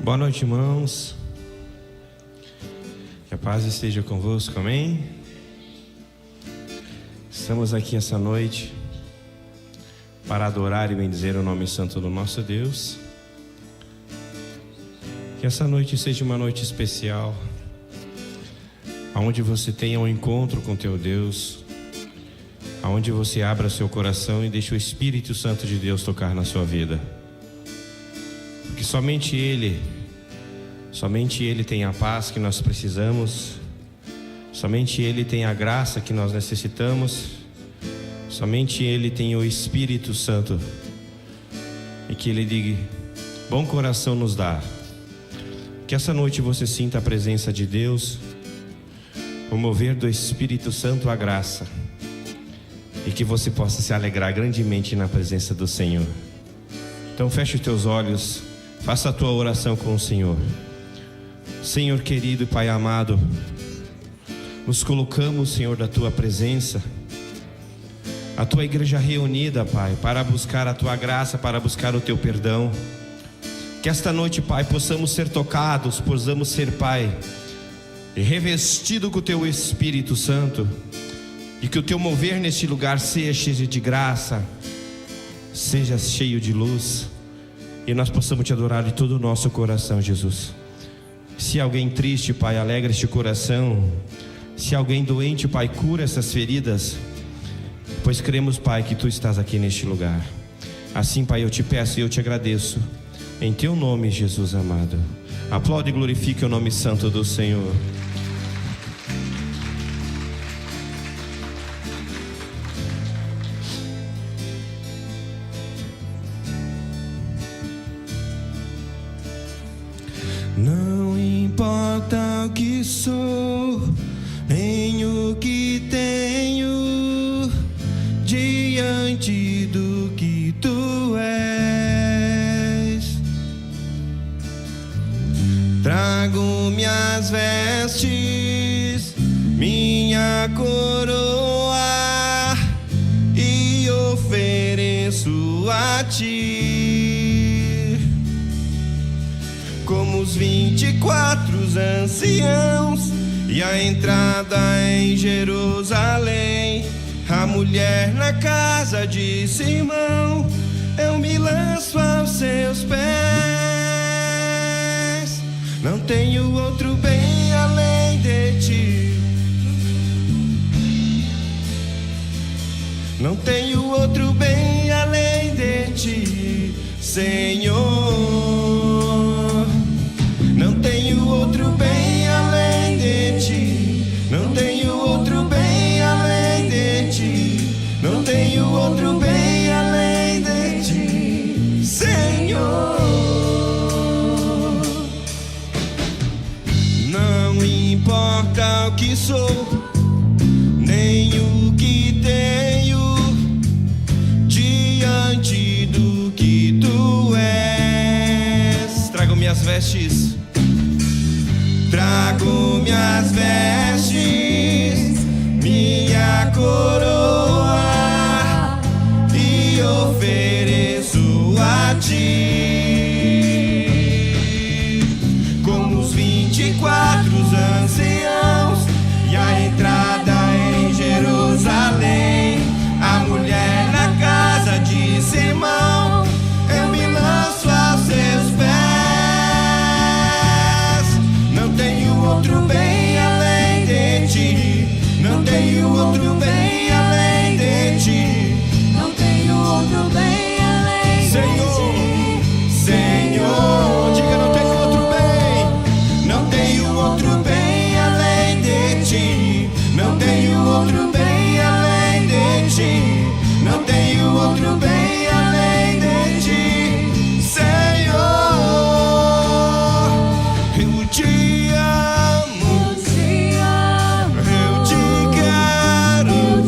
Boa noite, irmãos. Que a paz esteja convosco, amém? Estamos aqui essa noite para adorar e bendizer o nome santo do nosso Deus. Que essa noite seja uma noite especial, onde você tenha um encontro com teu Deus, onde você abra seu coração e deixe o Espírito Santo de Deus tocar na sua vida. Porque somente Ele tem a paz que nós precisamos, somente Ele tem a graça que nós necessitamos, somente Ele tem o Espírito Santo, e que Ele de bom coração nos dá. Que essa noite você sinta a presença de Deus, o mover do Espírito Santo, a graça, e que você possa se alegrar grandemente na presença do Senhor. Então feche os teus olhos, faça a tua oração com o Senhor. Senhor querido e Pai amado, nos colocamos, Senhor, da tua presença, a tua igreja reunida, Pai, para buscar a tua graça, para buscar o teu perdão. Que esta noite, Pai, possamos ser tocados, possamos ser, Pai, revestido com o teu Espírito Santo, e que o teu mover neste lugar seja cheio de graça, seja cheio de luz, e nós possamos te adorar de todo o nosso coração, Jesus. Se alguém triste, Pai, alegra este coração. Se alguém doente, Pai, cura essas feridas, pois cremos, Pai, que tu estás aqui neste lugar. Assim, Pai, eu te peço e eu te agradeço, em teu nome, Jesus amado. Aplaude e glorifique o nome santo do Senhor. Não importa o que sou, nem o que tenho, diante do que tu és. Trago minhas vestes, minha coroa, e ofereço a ti. Como os 24 anciãos e a entrada em Jerusalém, a mulher na casa de Simão, eu me lanço aos seus pés. Não tenho outro bem além de ti, não tenho outro bem além de ti, Senhor. Não tenho outro bem além de ti, não tenho outro bem além de ti, não tenho outro bem além de ti, Senhor. Não importa o que sou, nem o que tenho, diante do que tu és. Trago minhas vestes, trago minhas vestes, minha coroa, e ofereço a ti. Como os 24 anciãos e a entrada em Jerusalém, a mulher na casa de Simão, eu me lanço aos seus pés. Não tenho outro bem além de ti, não tenho outro bem além de ti, não tenho outro bem além de Senhor, ti. Senhor, diga: não tenho outro bem, não tenho outro bem além de ti, não tenho outro bem além de ti, não tenho outro bem além de ti, Senhor. Eu te amo, Eu te amo, eu te quero, eu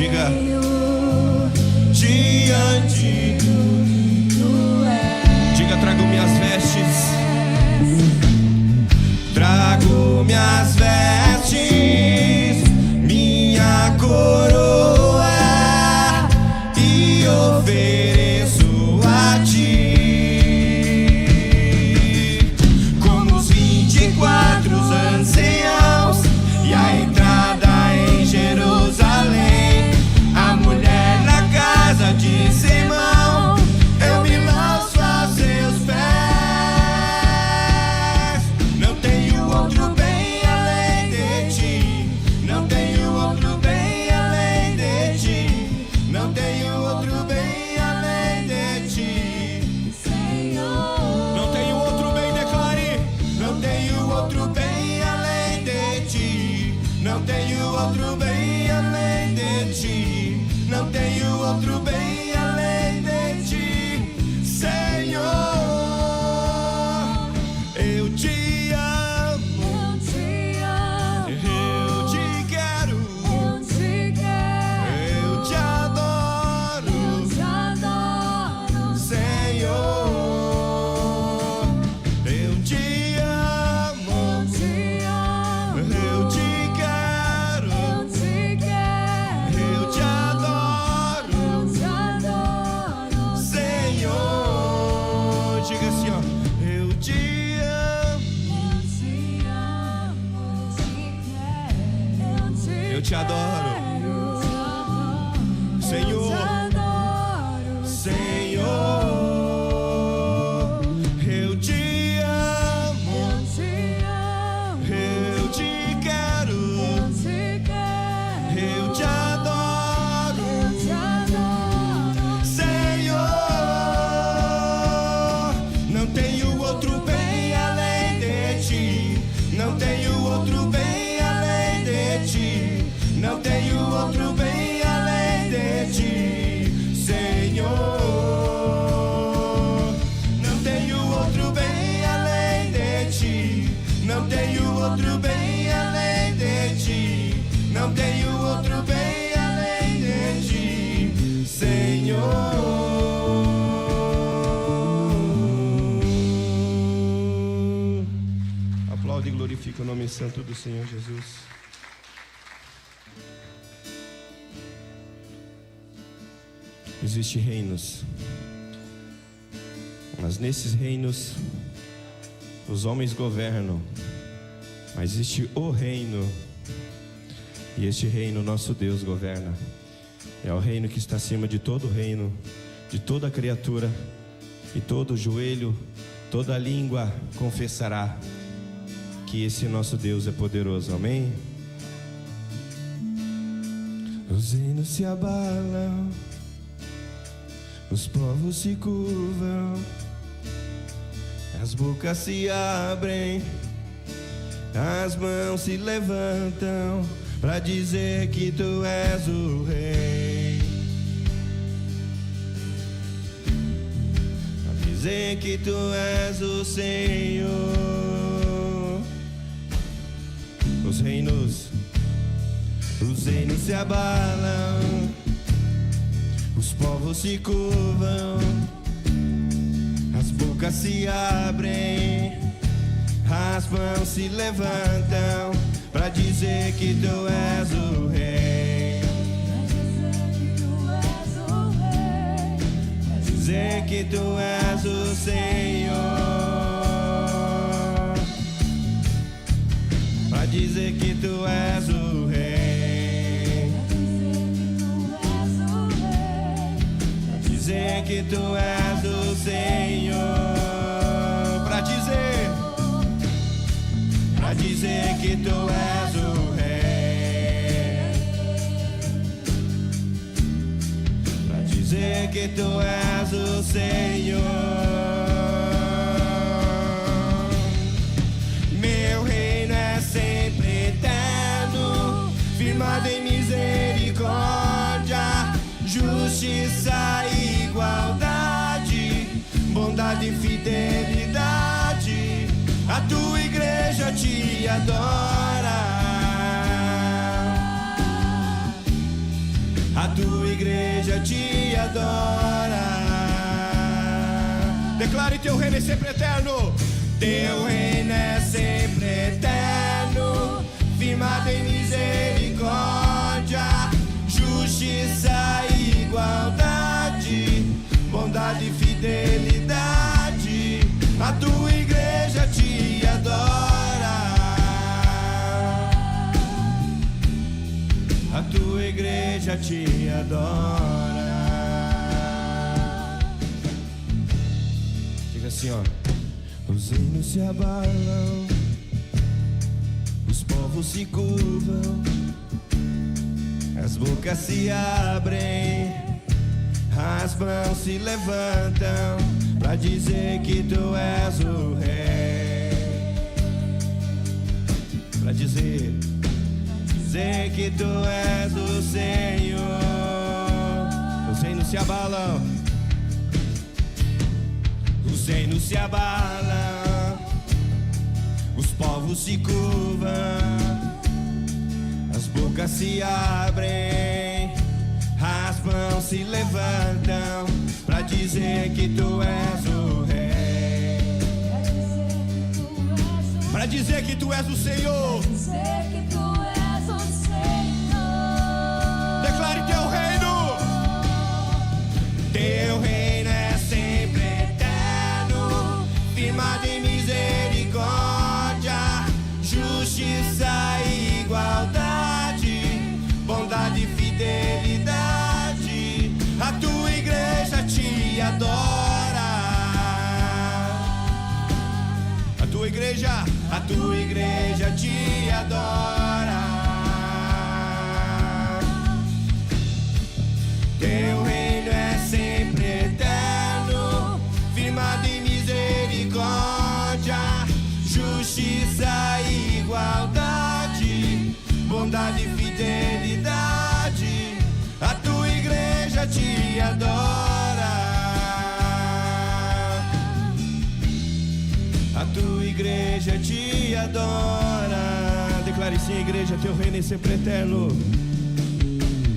Diga, diante. Diga, trago minhas vestes. Trago minhas vestes, minha coroa, e ofereço a ti. Como os 24 anciãos e a entrada em Jerusalém, a mulher na casa de Simão, eu me lanço a seus pés. Não tenho outro bem além de ti, não tenho outro bem além de ti, não tenho outro bem além de ti, Senhor. Não tenho outro bem, declare. Não tenho outro bem além de ti, não tenho outro bem além de ti, não tenho outro bem além de ti, Senhor. Eu te amo, eu te quero, eu te adoro, Senhor. Eu te amo, eu te quero, eu te adoro, Senhor. Diga assim, ó, eu te amo, eu te adoro, Senhor, Senhor. Eu te amo, eu te quero, eu te adoro, Senhor. Não tenho outro bem além de ti, não tenho outro bem além de ti, não tenho outro bem além de ti, Senhor. Não tenho outro bem além de ti, não tenho outro bem além de ti, não tenho outro bem além de ti, Senhor. Aplaude e glorifica o nome santo do Senhor Jesus. Existem reinos, mas nesses reinos os homens governam, mas existe o reino, e este reino nosso Deus governa. É o reino que está acima de todo reino, de toda criatura, e todo joelho, toda língua confessará que esse nosso Deus é poderoso. Amém? Os reinos se abalam, os povos se curvam, as bocas se abrem, as mãos se levantam para dizer que tu és o rei, para dizer que tu és o Senhor. Os reinos se abalam, os povos se curvam, as bocas se abrem, as mãos se levantam para dizer que tu és o rei, para dizer que tu és o Senhor, para dizer que tu és o rei, dizer que tu és o Senhor, para dizer que tu és o rei, para dizer que tu és o Senhor. Meu reino é sempre eterno, firmado em misericórdia, justiça e igualdade, bondade e fidelidade. A tua igreja te adora, tua igreja te adora. Declare: teu reino é sempre eterno. Teu reino é sempre eterno, firmado em misericórdia, justiça e igualdade, bondade e fidelidade. A tua igreja te adora. A tua igreja te adora. Diga assim, ó: os reinos se abalam, os povos se curvam, as bocas se abrem, as mãos se levantam pra dizer que tu és o rei. Pra dizer que tu és o Senhor. Os reinos se abalam, os reinos se abalam, os povos se curvam, as bocas se abrem, as mãos se levantam pra dizer que tu és o rei. Pra dizer que tu és o Senhor. Declare teu reino. Teu reino é sempre eterno, firmado em misericórdia, justiça e igualdade, bondade e fidelidade. A tua igreja te adora. A tua igreja te adora. Teu reino é sempre eterno, firmado em misericórdia, justiça e igualdade, bondade e fidelidade. A tua igreja te adora. A tua igreja te adora. Declare sim, igreja: teu reino é sempre eterno.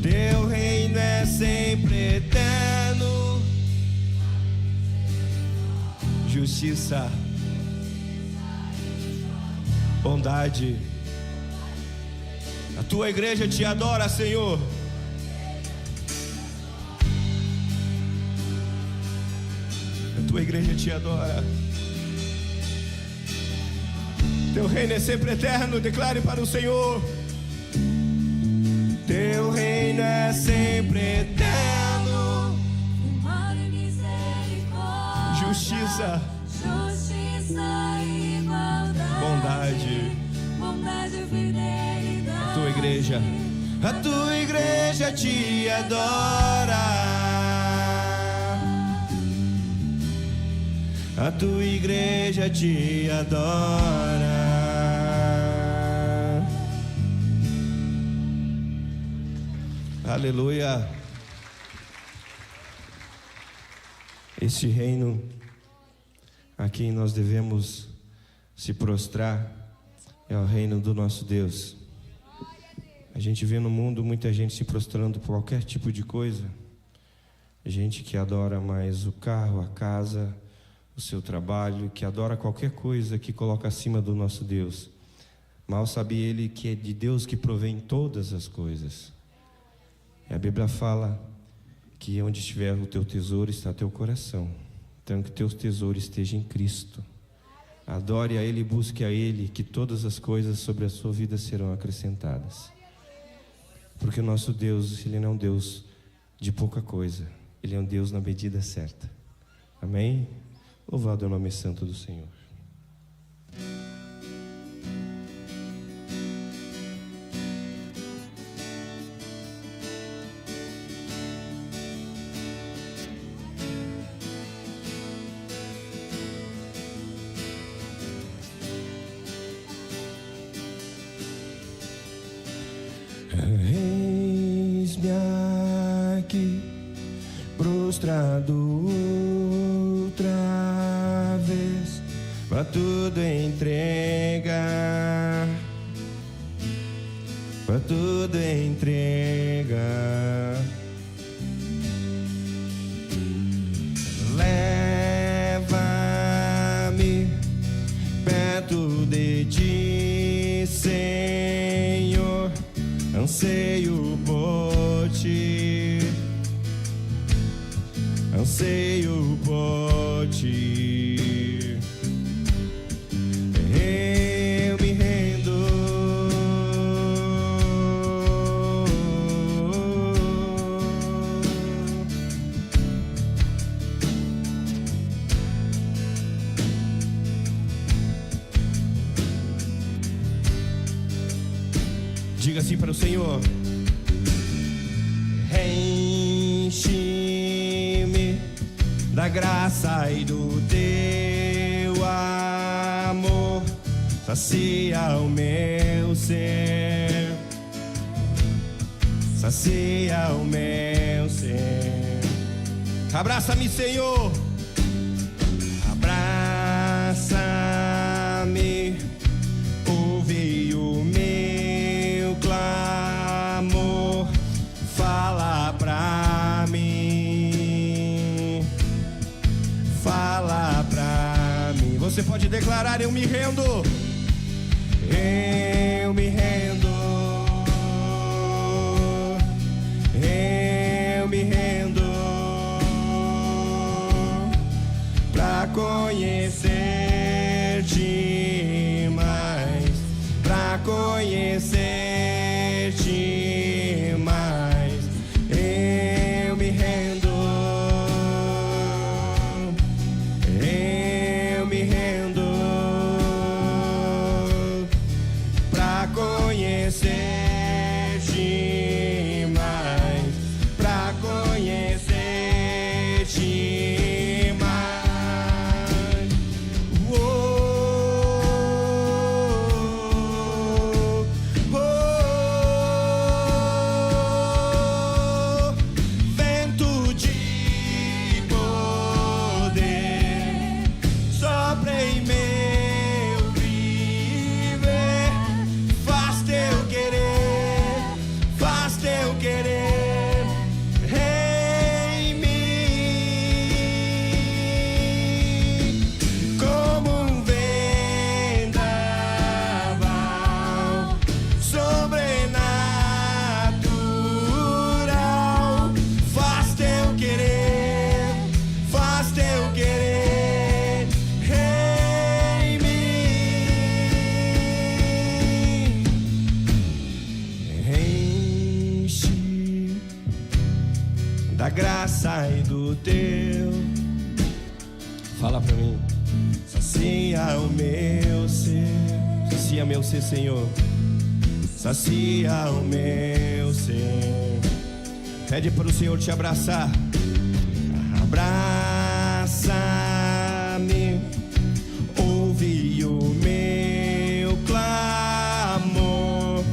Teu reino é sempre eterno, justiça, bondade. A tua igreja te adora, Senhor. A tua igreja te adora. Teu reino é sempre eterno. Declare para o Senhor: teu reino é sempre eterno, justiça, e igualdade, bondade e fidelidade. A tua igreja te adora. A tua igreja te adora. Aleluia. Este reino a quem nós devemos se prostrar é o reino do nosso Deus. A gente vê no mundo muita gente se prostrando por qualquer tipo de coisa. Gente que adora mais o carro, a casa, o seu trabalho, que adora qualquer coisa que coloca acima do nosso Deus. Mal sabe ele que é de Deus que provém todas as coisas. E a Bíblia fala que onde estiver o teu tesouro está teu coração. Então que teu tesouro esteja em Cristo. Adore a Ele e busque a Ele, que todas as coisas sobre a sua vida serão acrescentadas. Porque o nosso Deus, Ele não é um Deus de pouca coisa. Ele é um Deus na medida certa. Amém? Louvado é o nome santo do Senhor. Eis-me aqui, prostrado outra vez, pra tudo entregar, pra tudo entregar. anseio por ti, anseio por ti. Eu me rendo. Diga assim para o Senhor: enche-me da graça e do teu amor, sacia o meu ser, sacia o meu ser. Abraça-me, Senhor, abraça-me, ouve o meu clamor, fala pra mim, fala pra mim. Você pode declarar: eu me rendo, eu me rendo, eu me rendo, pra conhecer-te mais, pra conhecer-te mais. Eu me rendo, eu me rendo, pra conhecer-te mais, pra conhecer-te mais. Oh, oh, oh. Vento de poder sopra em meu viver, faz teu querer, faz teu querer em mim, como um vendaval sobrenatural. Faz teu querer, faz teu querer em mim. Enche da graça e do teu. Fala pra mim. Sacia o meu ser, sacia meu ser, Senhor, sacia o meu ser. Pede para o Senhor te abraçar. Abraça-me, ouve o meu clamor,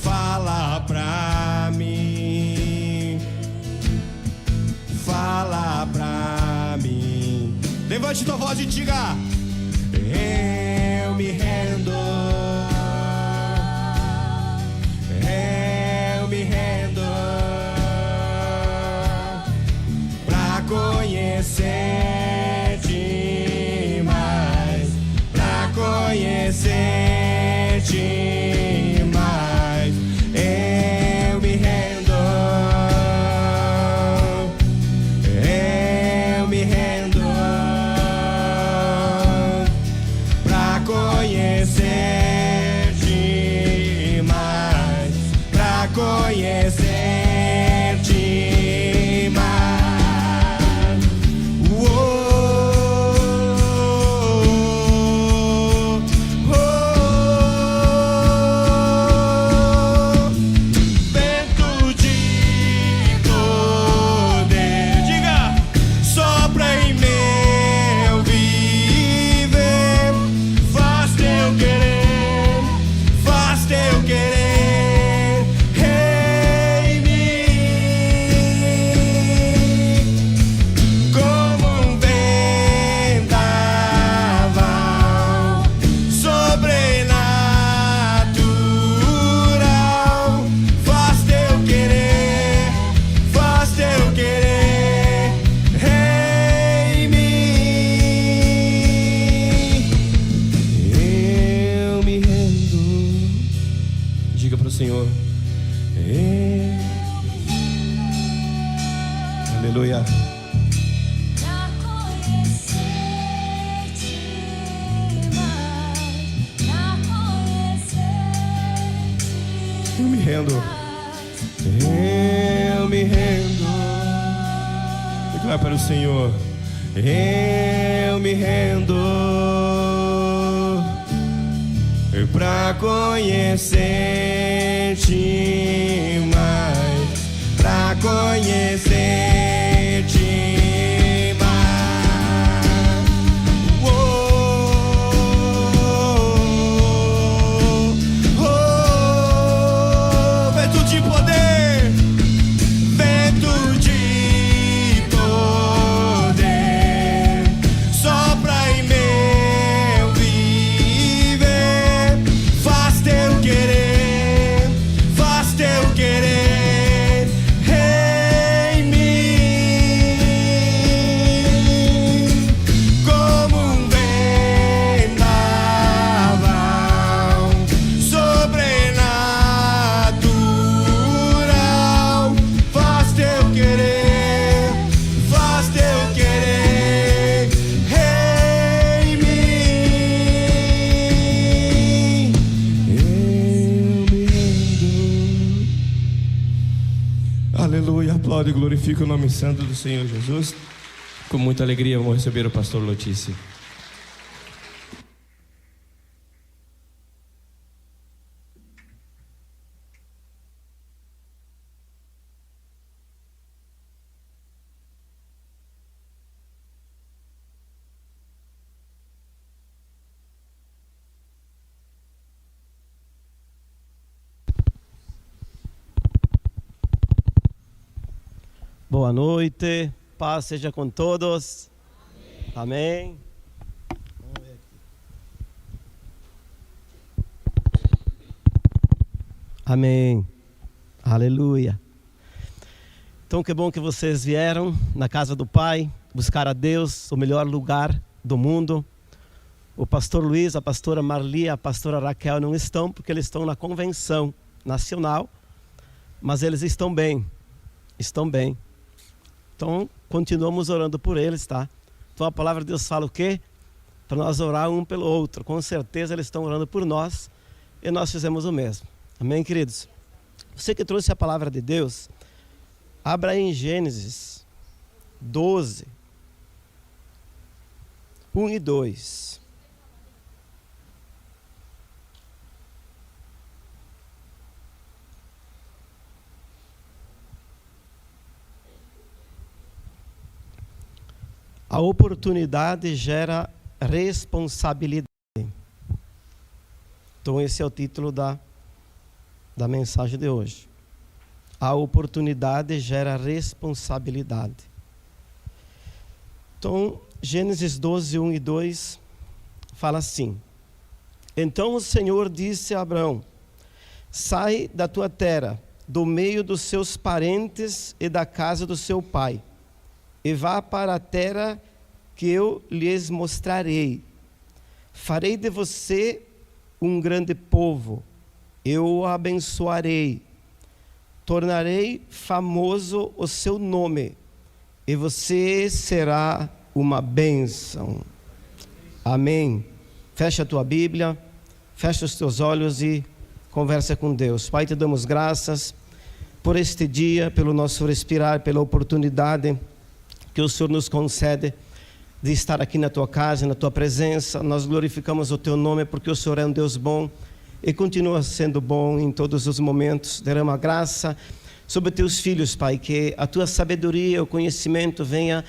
fala pra mim, fala pra mim. Levante tua voz e diga: eu me rendo, eu me rendo, pra conhecer-te mais, pra conhecer-te mais. Eu me rendo, eu me rendo, pra conhecer-te mais, pra conhecer-te mais. Uou, oh, vento de poder, diga, sopra em meu viver, faz teu querer, faz teu querer em mim. Aleluia. Pra conhecer-te mais, pra conhecer-te Eu me rendo. Eu me rendo. Declara para o Senhor. Eu me rendo pra conhecer-te mais, pra conhecer-te mais. Oh, oh, oh, vento de poder, vento de poder, sopra em meu viver, faz teu querer em mim, como um vendaval sobrenatural, faz teu querer em mim. Eu me rendo. Aleluia, aplaude e glorifica o nome santo do Senhor Jesus. Com muita alegria vamos receber o pastor Lotício. Boa noite, paz seja com todos. Amém. Amém. Aleluia. Então, que bom que vocês vieram na casa do Pai, buscar a Deus, o melhor lugar do mundo. O pastor Luiz, a pastora Marli, a pastora Raquel não estão, porque eles estão na convenção nacional, mas eles estão bem. Então, continuamos orando por eles, tá? Então, a palavra de Deus fala o quê? Para nós orar um pelo outro. Com certeza eles estão orando por nós e nós fizemos o mesmo. Amém, queridos? Você que trouxe a palavra de Deus, abra aí em Gênesis 12, 1 e 2. A oportunidade gera responsabilidade. Então esse é o título da mensagem de hoje. A oportunidade gera responsabilidade. Então, Gênesis 12, 1 e 2 fala assim: Então o Senhor disse a Abrão: Sai da tua terra, do meio dos seus parentes e da casa do seu pai, e vá para a terra que eu lhes mostrarei. Farei de você um grande povo, eu o abençoarei, tornarei famoso o seu nome, e você será uma bênção. Amém. Fecha a tua Bíblia, fecha os teus olhos e conversa com Deus. Pai, te damos graças por este dia, pelo nosso respirar, pela oportunidade que o Senhor nos concede de estar aqui na tua casa, na tua presença. Nós glorificamos o teu nome porque o Senhor é um Deus bom e continua sendo bom em todos os momentos. Derrama graça sobre teus filhos, Pai, que a tua sabedoria, o conhecimento venha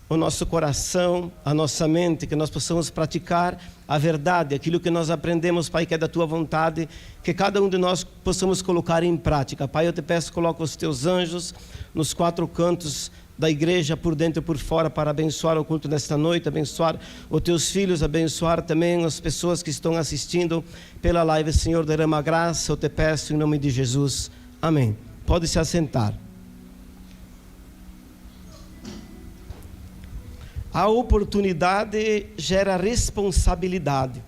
ao nosso coração, à nossa mente, que nós possamos praticar a verdade, aquilo que nós aprendemos, Pai, que é da tua vontade, que cada um de nós possamos colocar em prática. Pai, eu te peço, coloca os teus anjos nos quatro cantos da igreja, por dentro e por fora, para abençoar o culto nesta noite, abençoar os teus filhos, abençoar também as pessoas que estão assistindo pela live. Senhor, derrama graça, eu te peço em nome de Jesus. Amém. Pode se assentar. A oportunidade gera responsabilidade.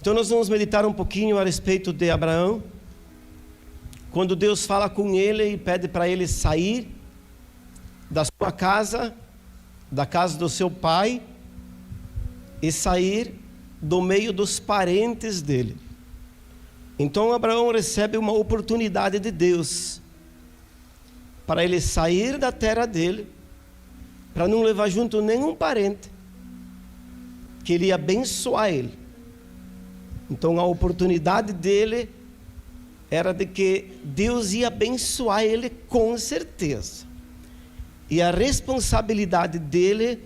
Então nós vamos meditar um pouquinho a respeito de Abraão. quando Deus fala com ele e pede para ele sair da sua casa, da casa do seu pai, e sair do meio dos parentes dele. Então Abraão recebe uma oportunidade de Deus para ele sair da terra dele, para não levar junto nenhum parente, que ele ia abençoar ele. Então a oportunidade dele era de que Deus ia abençoar ele com certeza. E a responsabilidade dele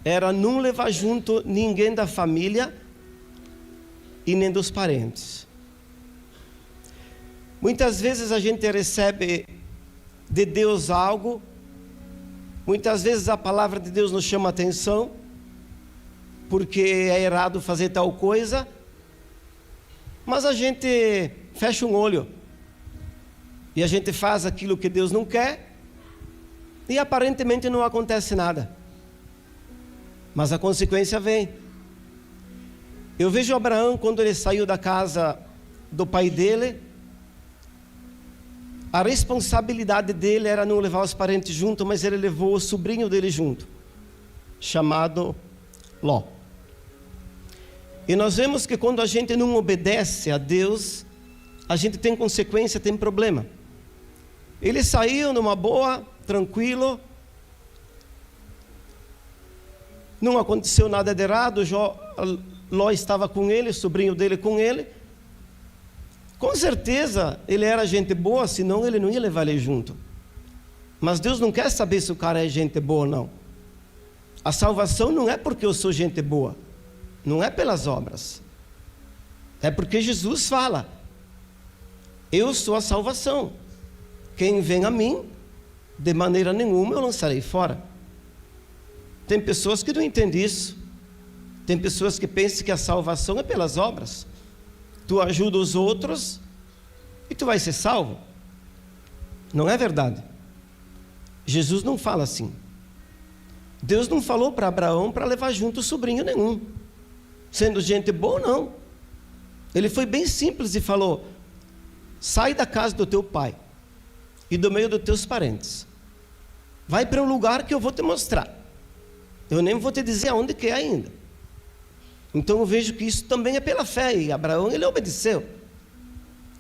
era não levar junto ninguém da família e nem dos parentes. Muitas vezes a gente recebe de Deus algo, muitas vezes a palavra de Deus nos chama a atenção, porque é errado fazer tal coisa, mas a gente fecha um olho e a gente faz aquilo que Deus não quer e aparentemente não acontece nada, mas a consequência vem. Eu vejo Abraão, quando ele saiu da casa do pai dele, a responsabilidade dele era não levar os parentes junto, mas ele levou o sobrinho dele junto, chamado Ló. E nós vemos que quando a gente não obedece a Deus, a gente tem consequência, tem problema. Ele saiu numa boa, tranquilo, não aconteceu nada de errado, Ló estava com ele, o sobrinho dele com ele. Com certeza ele era gente boa, senão ele não ia levar ele junto. Mas Deus não quer saber se o cara é gente boa ou não. A salvação não é porque eu sou gente boa, não é pelas obras, é porque Jesus fala: eu sou a salvação, quem vem a mim, de maneira nenhuma eu lançarei fora. Tem pessoas que não entendem isso. Tem pessoas que pensam que a salvação é pelas obras. Tu ajuda os outros e tu vai ser salvo. Não é verdade. Jesus não fala assim. Deus não falou para Abraão para levar junto sobrinho nenhum, sendo gente boa, não. Ele foi bem simples e falou: sai da casa do teu pai e do meio dos teus parentes, vai para um lugar que eu vou te mostrar. Eu nem vou te dizer aonde que é ainda. Então eu vejo que isso também é pela fé. E Abraão, ele obedeceu.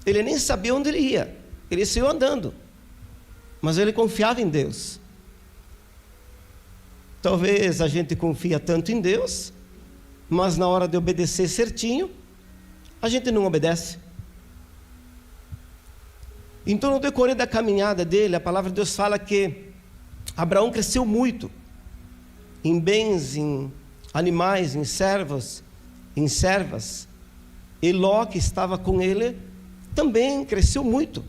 Ele nem sabia onde ele ia, ele saiu andando, mas ele confiava em Deus. Talvez a gente confia tanto em Deus, mas na hora de obedecer certinho, a gente não obedece. Então no decorrer da caminhada dele, a palavra de Deus fala que Abraão cresceu muito, em bens, em animais, em servos, em servas. E Ló, que estava com ele, também cresceu muito,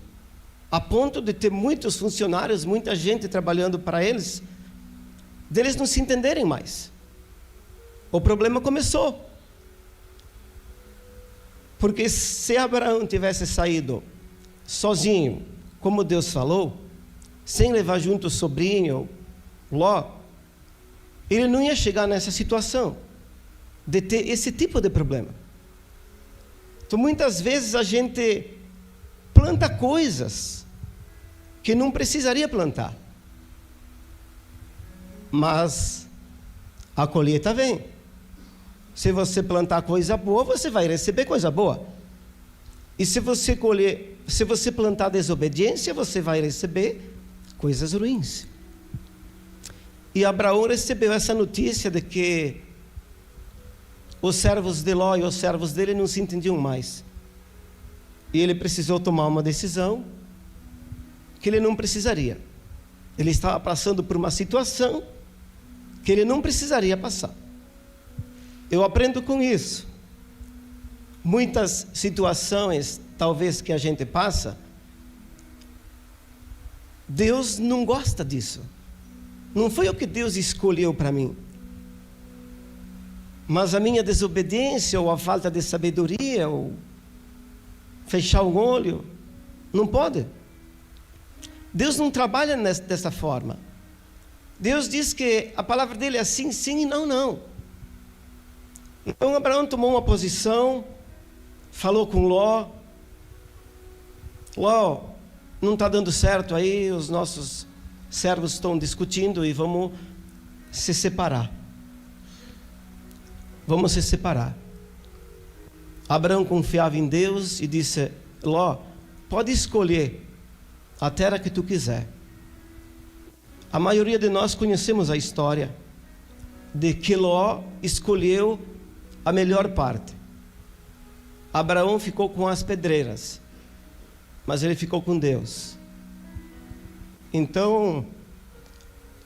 a ponto de ter muitos funcionários, muita gente trabalhando para eles, deles não se entenderem mais. O problema começou, porque se Abraão tivesse saído sozinho, como Deus falou, sem levar junto o sobrinho Ló, ele não ia chegar nessa situação de ter esse tipo de problema. Então muitas vezes a gente planta coisas que não precisaria plantar, mas a colheita vem. Se você plantar coisa boa, você vai receber coisa boa. E se você plantar desobediência, você vai receber coisas ruins. E Abraão recebeu essa notícia de que os servos de Ló e os servos dele não se entendiam mais. E ele precisou tomar uma decisão que ele não precisaria. Ele estava passando por uma situação que ele não precisaria passar. Eu aprendo com isso. Muitas situações, talvez, que a gente passa, Deus não gosta disso. Não foi o que Deus escolheu para mim. Mas a minha desobediência, ou a falta de sabedoria, ou fechar o olho, não pode. Deus não trabalha dessa forma. Deus diz que a palavra dele é assim, sim e não, não. Então Abraão tomou uma posição, falou com Ló, Ló, não está dando certo aí, os nossos servos estão discutindo e vamos se separar. Vamos se separar. Abraão confiava em Deus e disse: Ló, pode escolher a terra que tu quiser. A maioria de nós conhecemos a história de que Ló escolheu a melhor parte. Abraão ficou com as pedreiras, mas ele ficou com Deus. Então,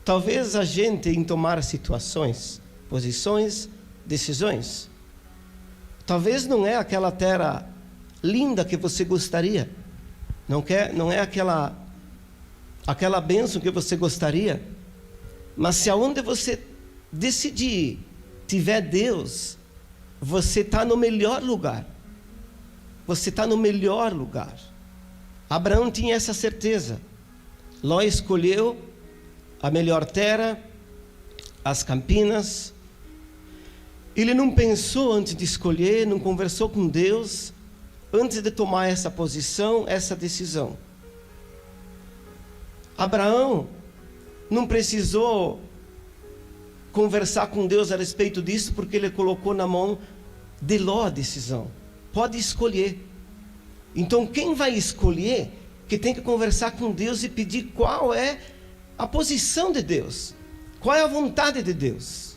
talvez a gente, em tomar situações, posições, decisões, talvez não é aquela terra linda que você gostaria, não é aquela bênção que você gostaria, mas se aonde você decidir tiver Deus, você está no melhor lugar. Você está no melhor lugar. Abraão tinha essa certeza. Ló escolheu a melhor terra, as campinas. Ele não pensou antes de escolher, não conversou com Deus antes de tomar essa posição, essa decisão. Abraão não precisou conversar com Deus a respeito disso, porque ele colocou na mão de Ló a decisão. Pode escolher. Então quem vai escolher, que tem que conversar com Deus e pedir qual é a posição de Deus, qual é a vontade de Deus.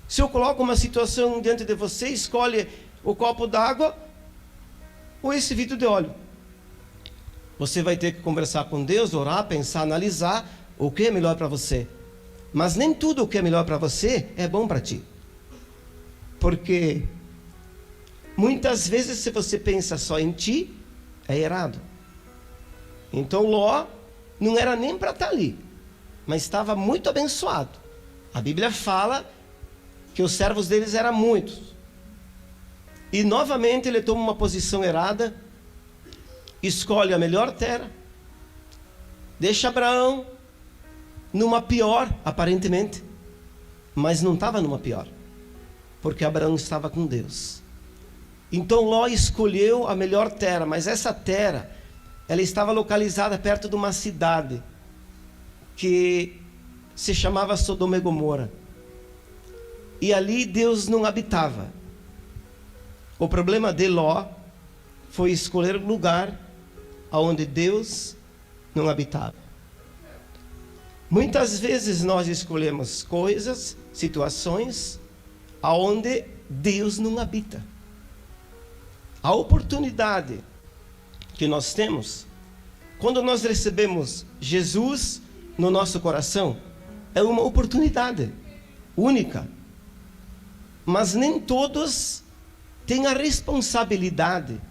Se eu coloco uma situação diante de você, escolhe o copo d'água ou esse vidro de óleo. Você vai ter que conversar com Deus, orar, pensar, analisar o que é melhor para você. Mas nem tudo o que é melhor para você é bom para ti. Porque muitas vezes, se você pensa só em ti, é errado. Então Ló não era nem para estar ali, mas estava muito abençoado. A Bíblia fala que os servos deles eram muitos. E novamente ele toma uma posição errada, escolhe a melhor terra, deixa Abraão numa pior, aparentemente, mas não estava numa pior, porque Abraão estava com Deus. Então Ló escolheu a melhor terra, mas essa terra, ela estava localizada perto de uma cidade que se chamava Sodoma e Gomorra, e ali Deus não habitava. O problema de Ló foi escolher um lugar onde Deus não habitava. Muitas vezes nós escolhemos coisas, situações, onde Deus não habita. A oportunidade que nós temos, quando nós recebemos Jesus no nosso coração, é uma oportunidade única. Mas nem todos têm a responsabilidade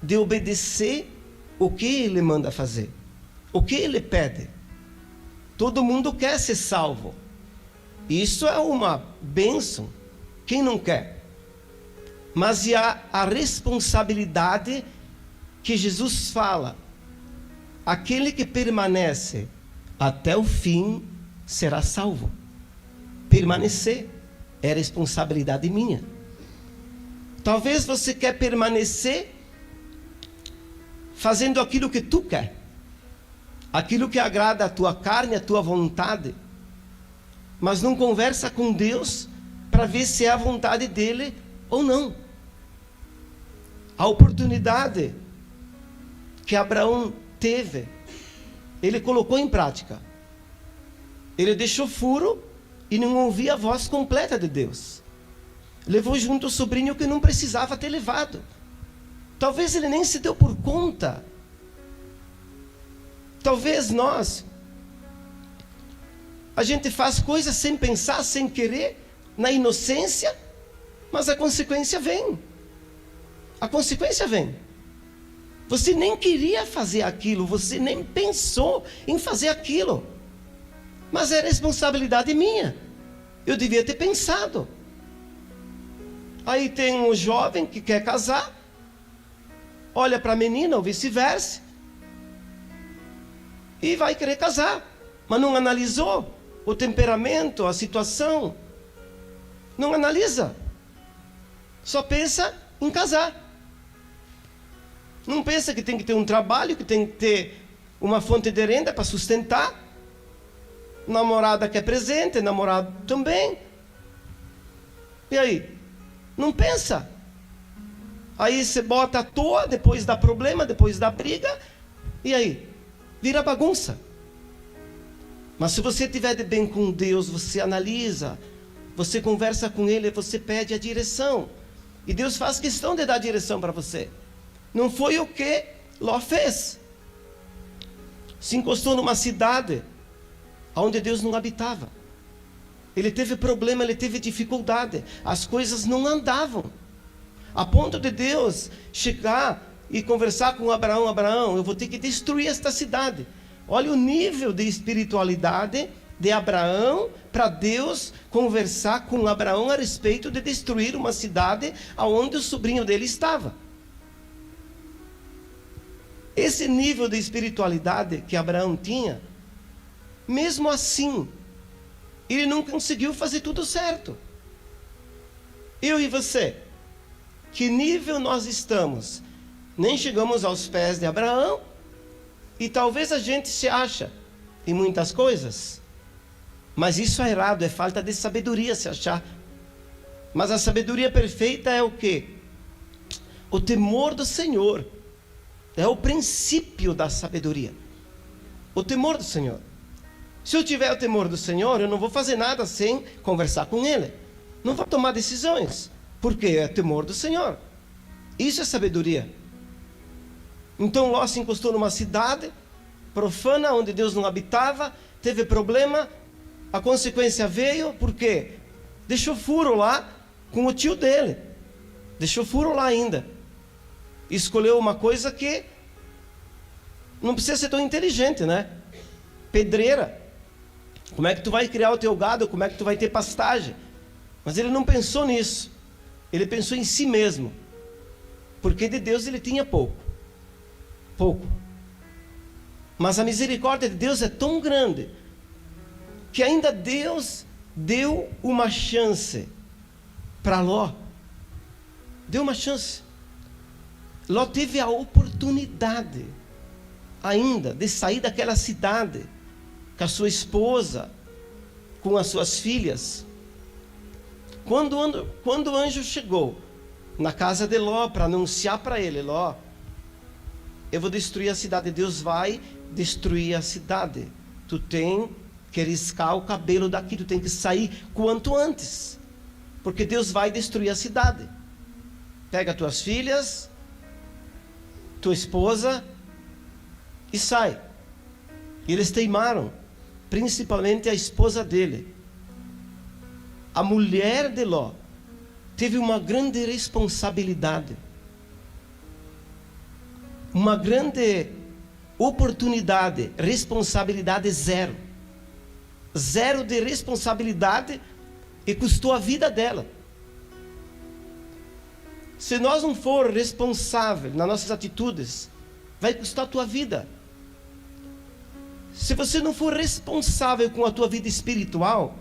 de obedecer o que Ele manda fazer, o que Ele pede. Todo mundo quer ser salvo. Isso é uma bênção. Quem não quer? Mas e a responsabilidade que Jesus fala: aquele que permanece até o fim será salvo. Permanecer é responsabilidade minha. Talvez você quer permanecer fazendo aquilo que tu quer, aquilo que agrada a tua carne, a tua vontade, mas não conversa com Deus para ver se é a vontade dele ou não. A oportunidade que Abraão teve, ele colocou em prática. Ele deixou furo e não ouvia a voz completa de Deus. Levou junto o sobrinho que não precisava ter levado. Talvez ele nem se deu por conta. Talvez a gente faz coisas sem pensar, sem querer, na inocência, mas a consequência vem. A consequência vem. Você nem queria fazer aquilo, você nem pensou em fazer aquilo, mas é responsabilidade minha. Eu devia ter pensado. Aí tem um jovem que quer casar, olha para a menina ou vice-versa, e vai querer casar, mas não analisou o temperamento, a situação. Não analisa, só pensa em casar. Não pensa que tem que ter um trabalho, que tem que ter uma fonte de renda para sustentar. Namorada quer presente, namorado também. E aí? Não pensa. Aí você bota à toa, depois dá problema, depois dá briga. E aí? Vira bagunça. Mas se você estiver de bem com Deus, você analisa, você conversa com Ele, você pede a direção. E Deus faz questão de dar direção para você. Não foi o que Ló fez. Se encostou numa cidade onde Deus não habitava. Ele teve problema, ele teve dificuldade. As coisas não andavam. A ponto de Deus chegar e conversar com Abraão. Abraão, eu vou ter que destruir esta cidade. Olha o nível de espiritualidade de Abraão para Deus conversar com Abraão a respeito de destruir uma cidade onde o sobrinho dele estava. Esse nível de espiritualidade que Abraão tinha, mesmo assim, ele não conseguiu fazer tudo certo. Eu e você, que nível nós estamos? Nem chegamos aos pés de Abraão, e talvez a gente se acha em muitas coisas, mas isso é errado, é falta de sabedoria se achar. Mas a sabedoria perfeita é o quê? O temor do Senhor. É o princípio da sabedoria. O temor do Senhor. Se eu tiver o temor do Senhor, eu não vou fazer nada sem conversar com Ele. Não vou tomar decisões, porque é o temor do Senhor. Isso é sabedoria. Então Ló se encostou numa cidade profana, onde Deus não habitava, teve problema, a consequência veio, por quê? Deixou furo lá com o tio dele. Deixou furo lá ainda. Escolheu uma coisa que não precisa ser tão inteligente, né? Pedreira. Como é que tu vai criar o teu gado? Como é que tu vai ter pastagem? Mas ele não pensou nisso. Ele pensou em si mesmo. Porque de Deus ele tinha pouco. Pouco. Mas a misericórdia de Deus é tão grande que ainda Deus deu uma chance para Ló. Deu uma chance. Ló teve a oportunidade ainda de sair daquela cidade com a sua esposa, com as suas filhas. Quando o anjo chegou na casa de Ló para anunciar para ele: Ló, eu vou destruir a cidade. Deus vai destruir a cidade. Tu tem que riscar o cabelo daqui, tu tem que sair quanto antes, porque Deus vai destruir a cidade. Pega tuas filhas, tua esposa e sai. E eles teimaram, principalmente a esposa dele. A mulher de Ló teve uma grande responsabilidade, uma grande oportunidade. Responsabilidade zero. Zero de responsabilidade, e custou a vida dela. Se nós não for responsáveis nas nossas atitudes, vai custar a tua vida. Se você não for responsável com a tua vida espiritual,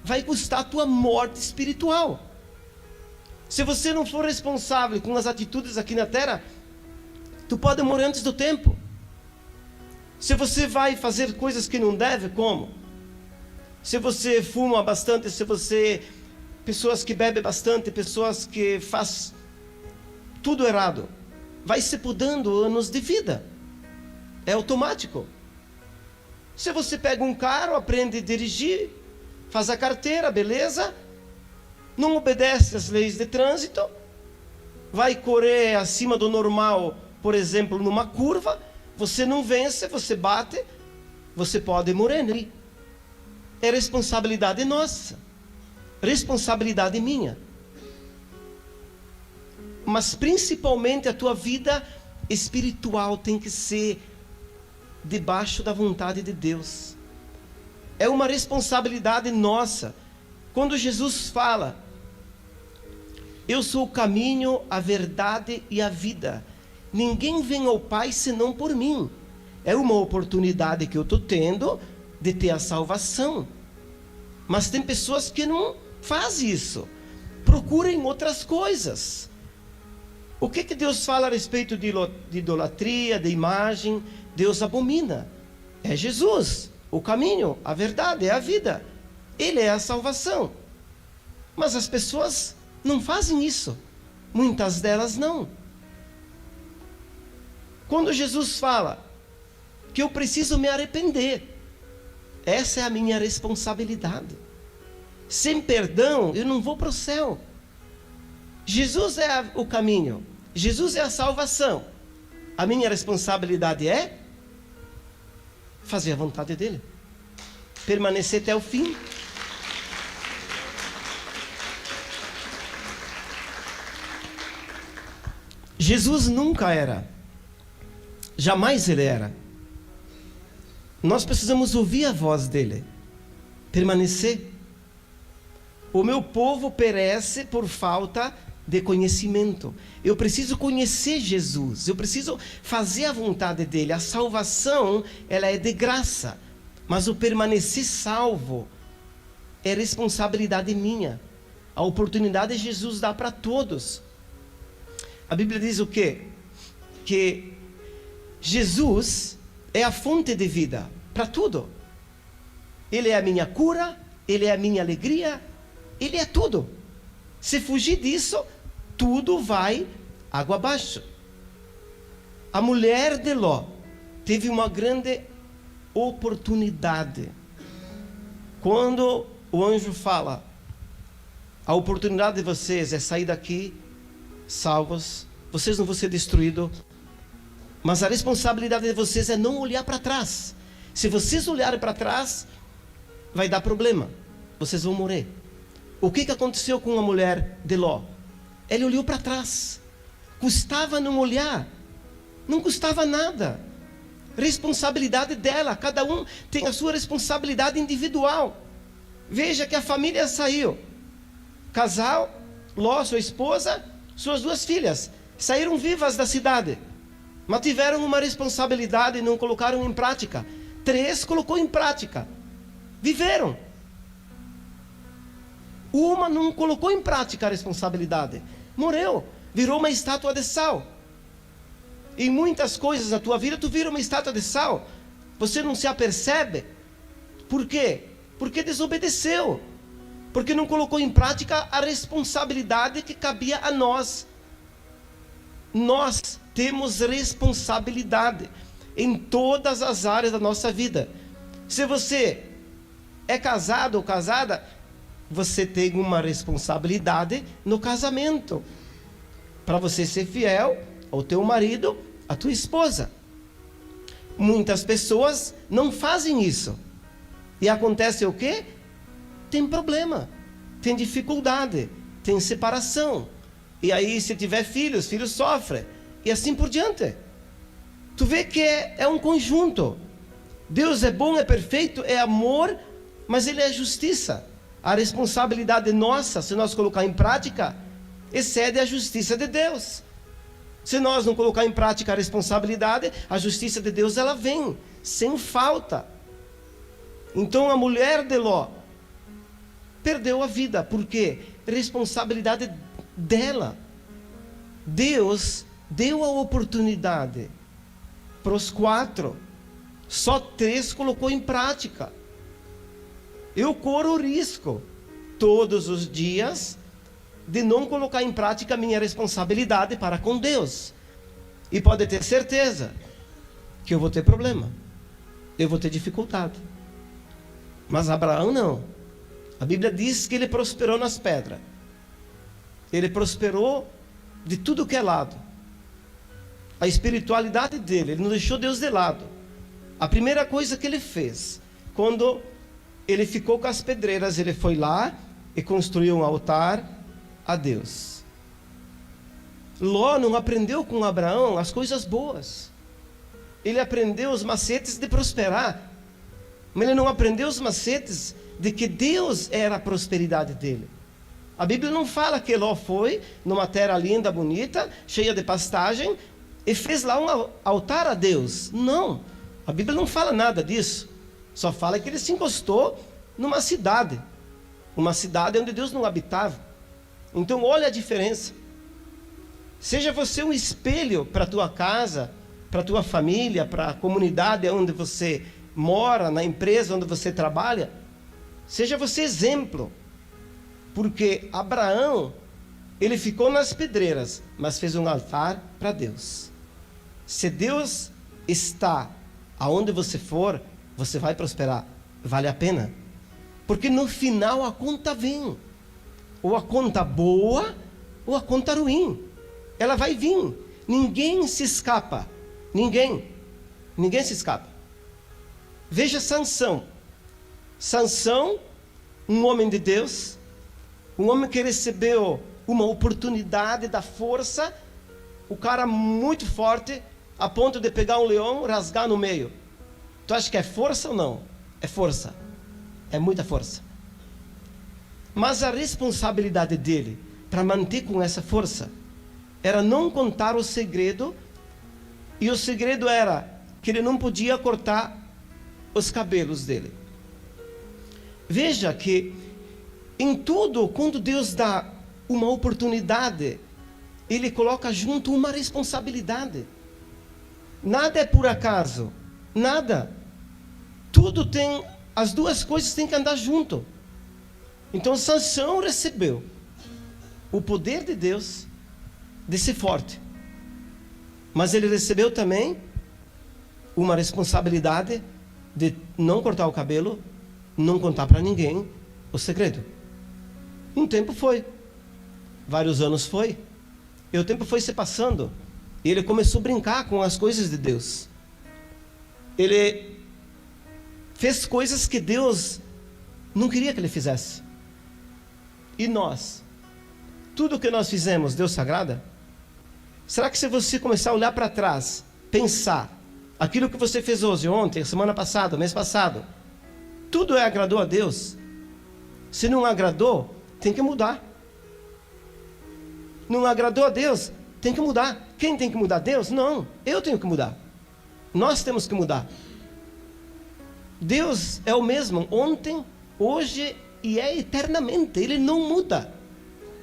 vai custar a tua morte espiritual. Se você não for responsável com as atitudes aqui na terra, tu pode morrer antes do tempo. Se você vai fazer coisas que não deve, como? Se você fuma bastante, pessoas que bebem bastante, pessoas que fazem tudo errado, vai se podando anos de vida. É automático. Se você pega um carro, aprende a dirigir, faz a carteira, beleza, não obedece às leis de trânsito, vai correr acima do normal, por exemplo, numa curva, você não vence, você bate, você pode morrer ali. É responsabilidade nossa, responsabilidade minha. Mas principalmente a tua vida espiritual tem que ser debaixo da vontade de Deus. É uma responsabilidade nossa. Quando Jesus fala: eu sou o caminho, a verdade e a vida, ninguém vem ao Pai senão por mim. É uma oportunidade que eu estou tendo de ter a salvação. Mas tem pessoas que não fazem isso, procurem outras coisas. O que Deus fala a respeito de idolatria, de imagem? Deus abomina. É Jesus, o caminho, a verdade, é a vida. Ele é a salvação. Mas as pessoas não fazem isso. Muitas delas não. Quando Jesus fala que eu preciso me arrepender, essa é a minha responsabilidade. Sem perdão, eu não vou para o céu. Jesus é o caminho. Jesus é a salvação. A minha responsabilidade é fazer a vontade dele. Permanecer até o fim. Jesus nunca era. Jamais ele era. Nós precisamos ouvir a voz dele. Permanecer. O meu povo perece por falta de conhecimento. Eu preciso conhecer Jesus. Eu preciso fazer a vontade dele. A salvação, ela é de graça. Mas o permanecer salvo é responsabilidade minha. A oportunidade Jesus dá para todos. A Bíblia diz o quê? Que Jesus é a fonte de vida para tudo. Ele é a minha cura, ele é a minha alegria, ele é tudo. Se fugir disso, tudo vai água abaixo. A mulher de Ló teve uma grande oportunidade. Quando o anjo fala, a oportunidade de vocês é sair daqui salvos, vocês não vão ser destruídos, mas a responsabilidade de vocês é não olhar para trás. Se vocês olharem para trás, vai dar problema, vocês vão morrer. O que aconteceu com a mulher de Ló? Ela olhou para trás. Custava não olhar, não custava nada. Responsabilidade dela, cada um tem a sua responsabilidade individual. Veja que a família saiu, casal, Ló, sua esposa, suas duas filhas, saíram vivas da cidade, mas tiveram uma responsabilidade e não colocaram em prática. 3 colocou em prática, viveram. Uma não colocou em prática a responsabilidade, morreu, virou uma estátua de sal. Em muitas coisas na tua vida, tu vira uma estátua de sal, você não se apercebe. Por quê? Porque desobedeceu, porque não colocou em prática a responsabilidade que cabia a nós. Nós temos responsabilidade em todas as áreas da nossa vida. Se você é casado ou casada, você tem uma responsabilidade no casamento, para você ser fiel ao teu marido, à tua esposa. Muitas pessoas não fazem isso, e acontece o quê? Tem problema, tem dificuldade, tem separação, e aí se tiver filhos, filhos sofrem, e assim por diante. Tu vê que é um conjunto. Deus é bom, é perfeito, é amor, mas ele é justiça. A responsabilidade nossa, se nós colocar em prática, excede a justiça de Deus. Se nós não colocar em prática a responsabilidade, a justiça de Deus ela vem sem falta. Então a mulher de Ló perdeu a vida, porque responsabilidade dela. Deus deu a oportunidade para os 4, só 3 colocou em prática. Eu corro o risco todos os dias de não colocar em prática a minha responsabilidade para com Deus, e pode ter certeza que eu vou ter problema, eu vou ter dificuldade. Mas Abraão não. A Bíblia diz que ele prosperou nas pedras, ele prosperou de tudo que é lado. A espiritualidade dele, ele não deixou Deus de lado. A primeira coisa que ele fez, quando ele ficou com as pedreiras, ele foi lá e construiu um altar a Deus. Ló não aprendeu com Abraão as coisas boas, ele aprendeu os macetes de prosperar, mas ele não aprendeu os macetes de que Deus era a prosperidade dele. A Bíblia não fala que Ló foi numa terra linda, bonita, cheia de pastagem, e fez lá um altar a Deus. Não, a Bíblia não fala nada disso. Só fala que ele se encostou numa cidade, uma cidade onde Deus não habitava. Então olha a diferença. Seja você um espelho para a tua casa, para a tua família, para a comunidade onde você mora, na empresa onde você trabalha. Seja você exemplo. Porque Abraão, ele ficou nas pedreiras, mas fez um altar para Deus. Se Deus está aonde você for, você vai prosperar. Vale a pena. Porque no final a conta vem. Ou a conta boa, ou a conta ruim. Ela vai vir. Ninguém se escapa. Ninguém se escapa. Veja Sansão. Sansão, um homem de Deus, um homem que recebeu uma oportunidade da força, o cara muito forte, a ponto de pegar um leão, rasgar no meio. Tu acha que é força ou não? É força. É muita força. Mas a responsabilidade dele, para manter com essa força, era não contar o segredo. E o segredo era que ele não podia cortar os cabelos dele. Veja que em tudo, quando Deus dá uma oportunidade, Ele coloca junto uma responsabilidade. Nada é por acaso. Nada. Tudo tem, as duas coisas têm que andar junto. Então Sansão recebeu o poder de Deus de ser forte. Mas ele recebeu também uma responsabilidade de não cortar o cabelo, não contar para ninguém o segredo. Um tempo foi, vários anos foi, e o tempo foi se passando, e ele começou a brincar com as coisas de Deus. Ele fez coisas que Deus não queria que ele fizesse. E nós, tudo que nós fizemos, Deus se agrada? Será que se você começar a olhar para trás, pensar, aquilo que você fez hoje, ontem, semana passada, mês passado, tudo agradou a Deus? Se não agradou, tem que mudar. Não agradou a Deus, tem que mudar. Quem tem que mudar? Deus? Não, eu tenho que mudar. Nós temos que mudar. Deus é o mesmo ontem, hoje e é eternamente. Ele não muda.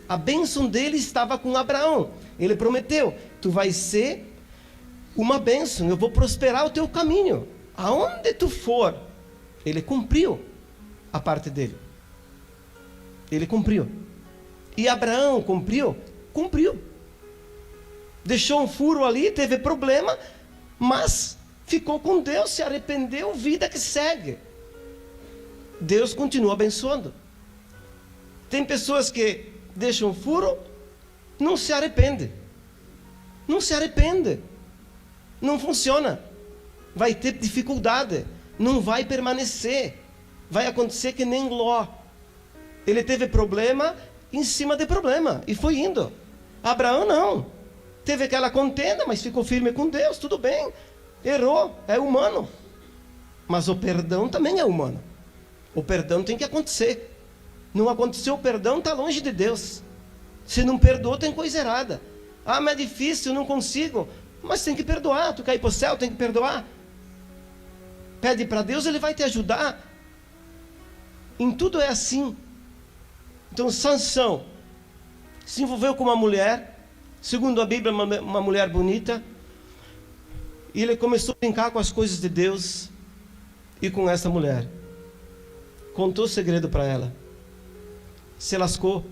A bênção dele estava com Abraão. Ele prometeu, tu vais ser uma bênção, eu vou prosperar o teu caminho. Aonde tu for, ele cumpriu a parte dele. Ele cumpriu. E Abraão cumpriu? Cumpriu. Deixou um furo ali, teve problema, mas ficou com Deus, se arrependeu, vida que segue. Deus continua abençoando. Tem pessoas que deixam um furo, não se arrepende. Não se arrepende. Não funciona. Vai ter dificuldade. Não vai permanecer. Vai acontecer que nem Ló. Ele teve problema em cima de problema. E foi indo. Abraão não. Teve aquela contenda, mas ficou firme com Deus. Tudo bem. Errou. É humano. Mas o perdão também é humano. O perdão tem que acontecer. Não aconteceu o perdão, está longe de Deus. Se não perdoou, tem coisa errada. Ah, mas é difícil, eu não consigo. Mas tem que perdoar. Tu quer ir para o céu, tem que perdoar. Pede para Deus, Ele vai te ajudar. Em tudo é assim. Então Sansão se envolveu com uma mulher, segundo a Bíblia, uma mulher bonita. E ele começou a brincar com as coisas de Deus. E com essa mulher contou o segredo para ela. Se lascou.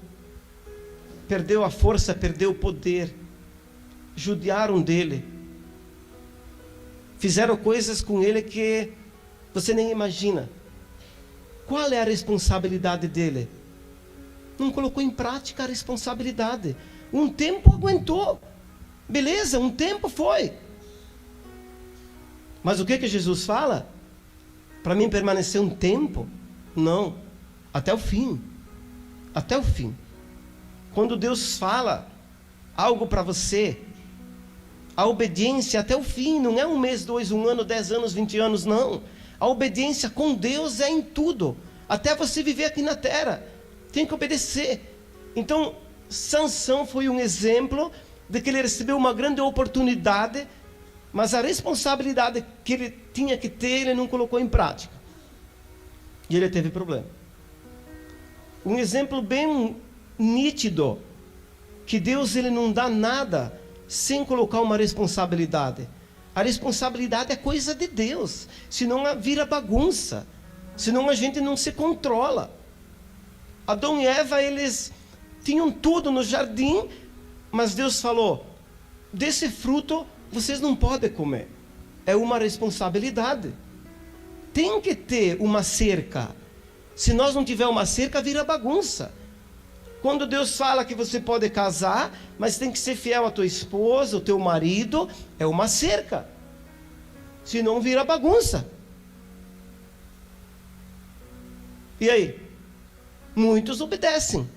Perdeu a força, perdeu o poder. Judiaram dele. Fizeram coisas com ele que você nem imagina. Qual é a responsabilidade dele? Não colocou em prática a responsabilidade. Um tempo aguentou. Beleza, um tempo foi. Mas o que Jesus fala? Para mim permanecer um tempo? Não. Até o fim. Até o fim. Quando Deus fala algo para você, a obediência até o fim, não é um mês, 2, 1 ano, 10 anos, 20 anos, não. A obediência com Deus é em tudo. Até você viver aqui na terra, tem que obedecer. Então, Sansão foi um exemplo de que ele recebeu uma grande oportunidade, mas a responsabilidade que ele tinha que ter, ele não colocou em prática. E ele teve problema. Um exemplo bem nítido que Deus ele não dá nada sem colocar uma responsabilidade. A responsabilidade é coisa de Deus, senão vira bagunça, senão a gente não se controla. Adão e Eva, eles tinham tudo no jardim, mas Deus falou: desse fruto vocês não podem comer. É uma responsabilidade. Tem que ter uma cerca. Se nós não tiver uma cerca, vira bagunça. Quando Deus fala que você pode casar, mas tem que ser fiel à tua esposa, ao teu marido, é uma cerca. Senão vira bagunça. E aí? Muitos obedecem.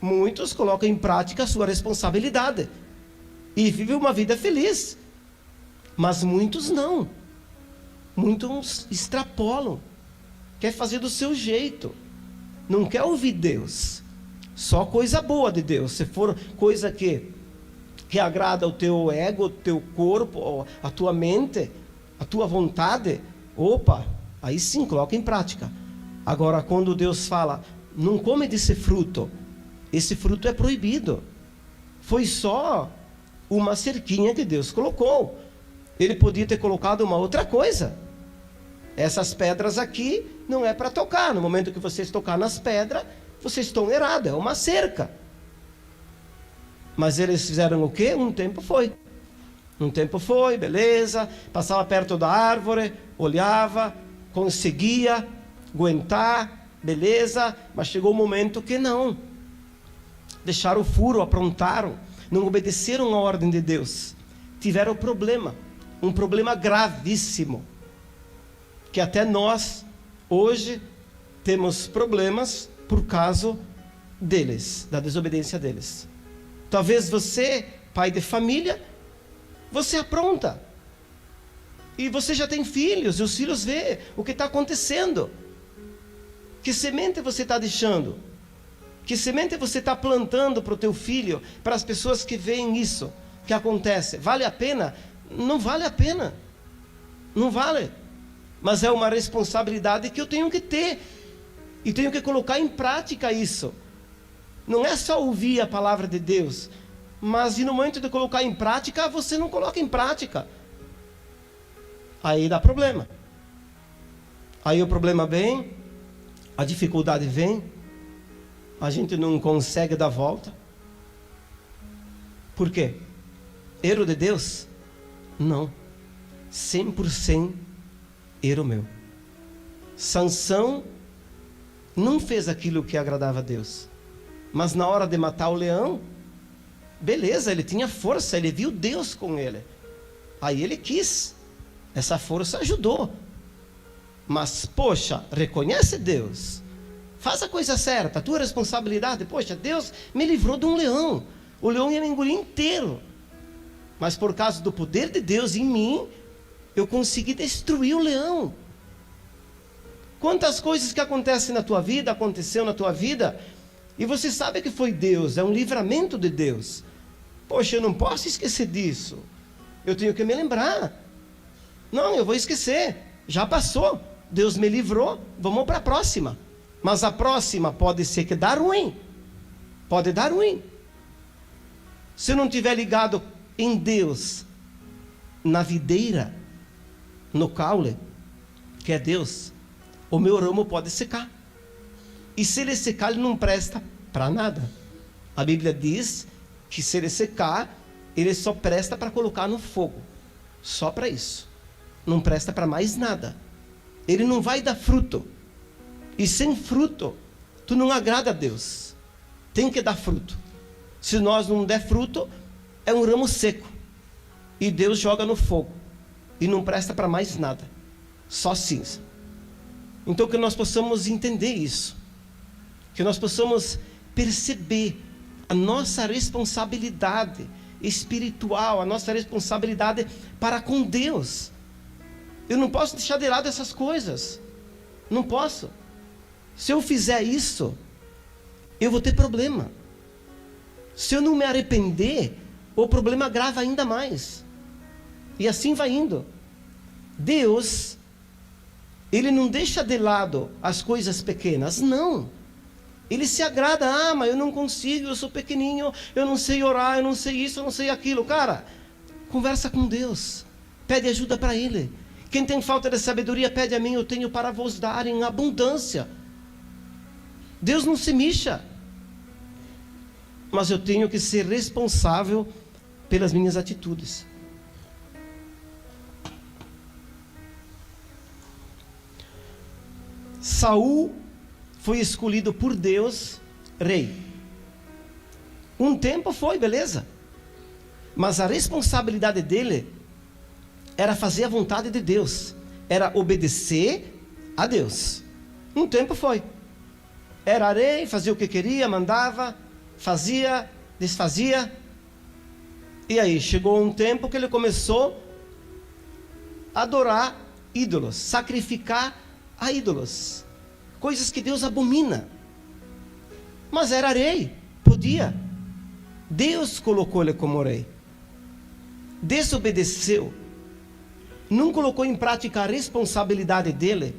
Muitos colocam em prática a sua responsabilidade e vivem uma vida feliz. Mas muitos não. Muitos extrapolam. Quer fazer do seu jeito. Não quer ouvir Deus. Só coisa boa de Deus. Se for coisa que agrada o teu ego, o teu corpo, a tua mente, a tua vontade, opa, aí sim, coloca em prática. Agora, quando Deus fala, não come desse fruto, esse fruto é proibido. Foi só uma cerquinha que Deus colocou. Ele podia ter colocado uma outra coisa. Essas pedras aqui não é para tocar. No momento que vocês tocar nas pedras, vocês estão errados, é uma cerca. Mas eles fizeram o quê? Um tempo foi, beleza. Passava perto da árvore, olhava, conseguia aguentar, beleza. Mas chegou um momento que não. Deixaram o furo, aprontaram, não obedeceram a ordem de Deus. Tiveram problema, um problema gravíssimo. Que até nós, hoje, temos problemas por causa deles, da desobediência deles. Talvez você, pai de família, você apronta. E você já tem filhos, e os filhos vê o que está acontecendo. Que semente você está deixando? Que semente você está plantando para o teu filho, para as pessoas que veem isso, que acontece? Vale a pena? Não vale a pena. Não vale. Mas é uma responsabilidade que eu tenho que ter. E tenho que colocar em prática isso. Não é só ouvir a palavra de Deus, mas no momento de colocar em prática, você não coloca em prática. Aí dá problema. Aí o problema vem, a dificuldade vem, a gente não consegue dar volta. Por quê? Erro de Deus? Não. 100% erro meu. Sansão não fez aquilo que agradava a Deus. Mas na hora de matar o leão, beleza, ele tinha força, ele viu Deus com ele. Aí ele quis. Essa força ajudou. Mas, poxa, reconhece Deus. Faz a coisa certa, a tua responsabilidade. Poxa, Deus me livrou de um leão. O leão ia me engolir inteiro. Mas por causa do poder de Deus em mim, eu consegui destruir o leão. Quantas coisas que acontecem na tua vida, aconteceu na tua vida, e você sabe que foi Deus, é um livramento de Deus. Poxa, eu não posso esquecer disso. Eu tenho que me lembrar. Não, eu vou esquecer. Já passou. Deus me livrou, vamos para a próxima. Mas a próxima pode ser que dá ruim. Pode dar ruim. Se eu não estiver ligado em Deus, na videira, no caule, que é Deus, o meu ramo pode secar. E se ele secar, ele não presta para nada. A Bíblia diz que se ele secar, ele só presta para colocar no fogo. Só para isso. Não presta para mais nada. Ele não vai dar fruto. E sem fruto, tu não agrada a Deus. Tem que dar fruto. Se nós não der fruto, é um ramo seco. E Deus joga no fogo. E não presta para mais nada. Só cinza. Então que nós possamos entender isso. Que nós possamos perceber a nossa responsabilidade espiritual, a nossa responsabilidade para com Deus. Eu não posso deixar de lado essas coisas. Não posso. Se eu fizer isso, eu vou ter problema. Se eu não me arrepender, o problema agrava ainda mais. E assim vai indo. Deus, Ele não deixa de lado as coisas pequenas, não. Ele se agrada, mas eu não consigo, eu sou pequenininho, eu não sei orar, eu não sei isso, eu não sei aquilo. Cara, conversa com Deus, pede ajuda para Ele. Quem tem falta de sabedoria, pede a mim, eu tenho para vos dar em abundância. Deus não se mexa. Mas eu tenho que ser responsável pelas minhas atitudes. Saul foi escolhido por Deus rei. Um tempo foi, beleza. Mas a responsabilidade dele era fazer a vontade de Deus. Era obedecer a Deus. Um tempo foi. Era rei, fazia o que queria, mandava, fazia, desfazia. E aí chegou um tempo que ele começou a adorar ídolos, sacrificar a ídolos, coisas que Deus abomina. Mas era rei, podia. Deus colocou ele como rei. Desobedeceu, não colocou em prática a responsabilidade dele.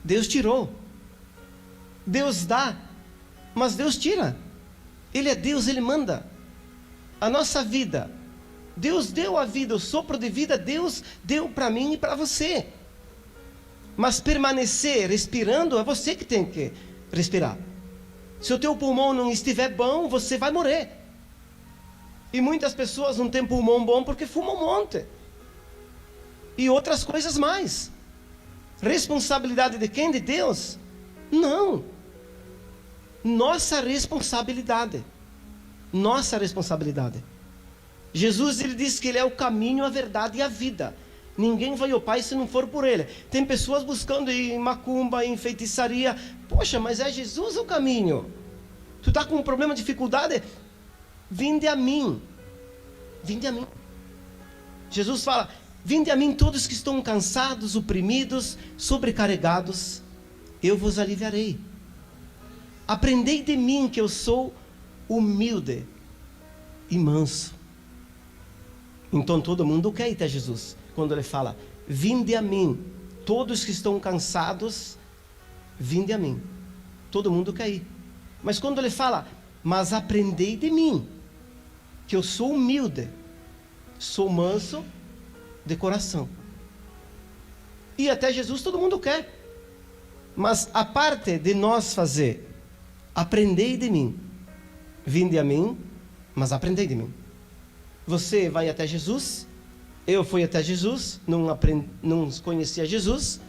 Deus tirou. Deus dá, mas Deus tira. Ele é Deus, Ele manda. A nossa vida, Deus deu a vida, o sopro de vida, Deus deu para mim e para você. Mas permanecer respirando, é você que tem que respirar. Se o teu pulmão não estiver bom, você vai morrer. E muitas pessoas não têm pulmão bom porque fumam um monte. E outras coisas mais. Responsabilidade de quem? De Deus? Não. Nossa responsabilidade. Nossa responsabilidade. Jesus, ele diz que Ele é o caminho, a verdade e a vida. Ninguém vai ao Pai se não for por Ele. Tem pessoas buscando em macumba, em feitiçaria. Poxa, mas é Jesus o caminho. Tu está com um problema, dificuldade? Vinde a mim. Vinde a mim. Jesus fala: vinde a mim todos que estão cansados, oprimidos, sobrecarregados, eu vos aliviarei. Aprendei de mim, que eu sou humilde e manso. Então todo mundo quer ir até Jesus. Quando Ele fala: vinde a mim, todos que estão cansados, vinde a mim. Todo mundo quer ir. Mas quando Ele fala: mas aprendei de mim, que eu sou humilde, sou manso de coração. E até Jesus todo mundo quer. Mas a parte de nós fazer: aprendei de mim, vinde a mim, mas aprendei de mim. Você vai até Jesus, eu fui até Jesus, não conhecia Jesus,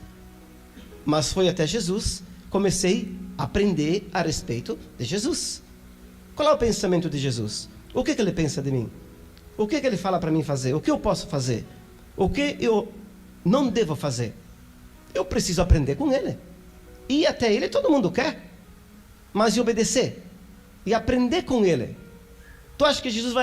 mas fui até Jesus, comecei a aprender a respeito de Jesus. Qual é o pensamento de Jesus? O que Ele pensa de mim? O que Ele fala para mim fazer? O que eu posso fazer? O que eu não devo fazer? Eu preciso aprender com Ele. Ir até Ele todo mundo quer, mas e obedecer? E aprender com Ele? Tu acha que Jesus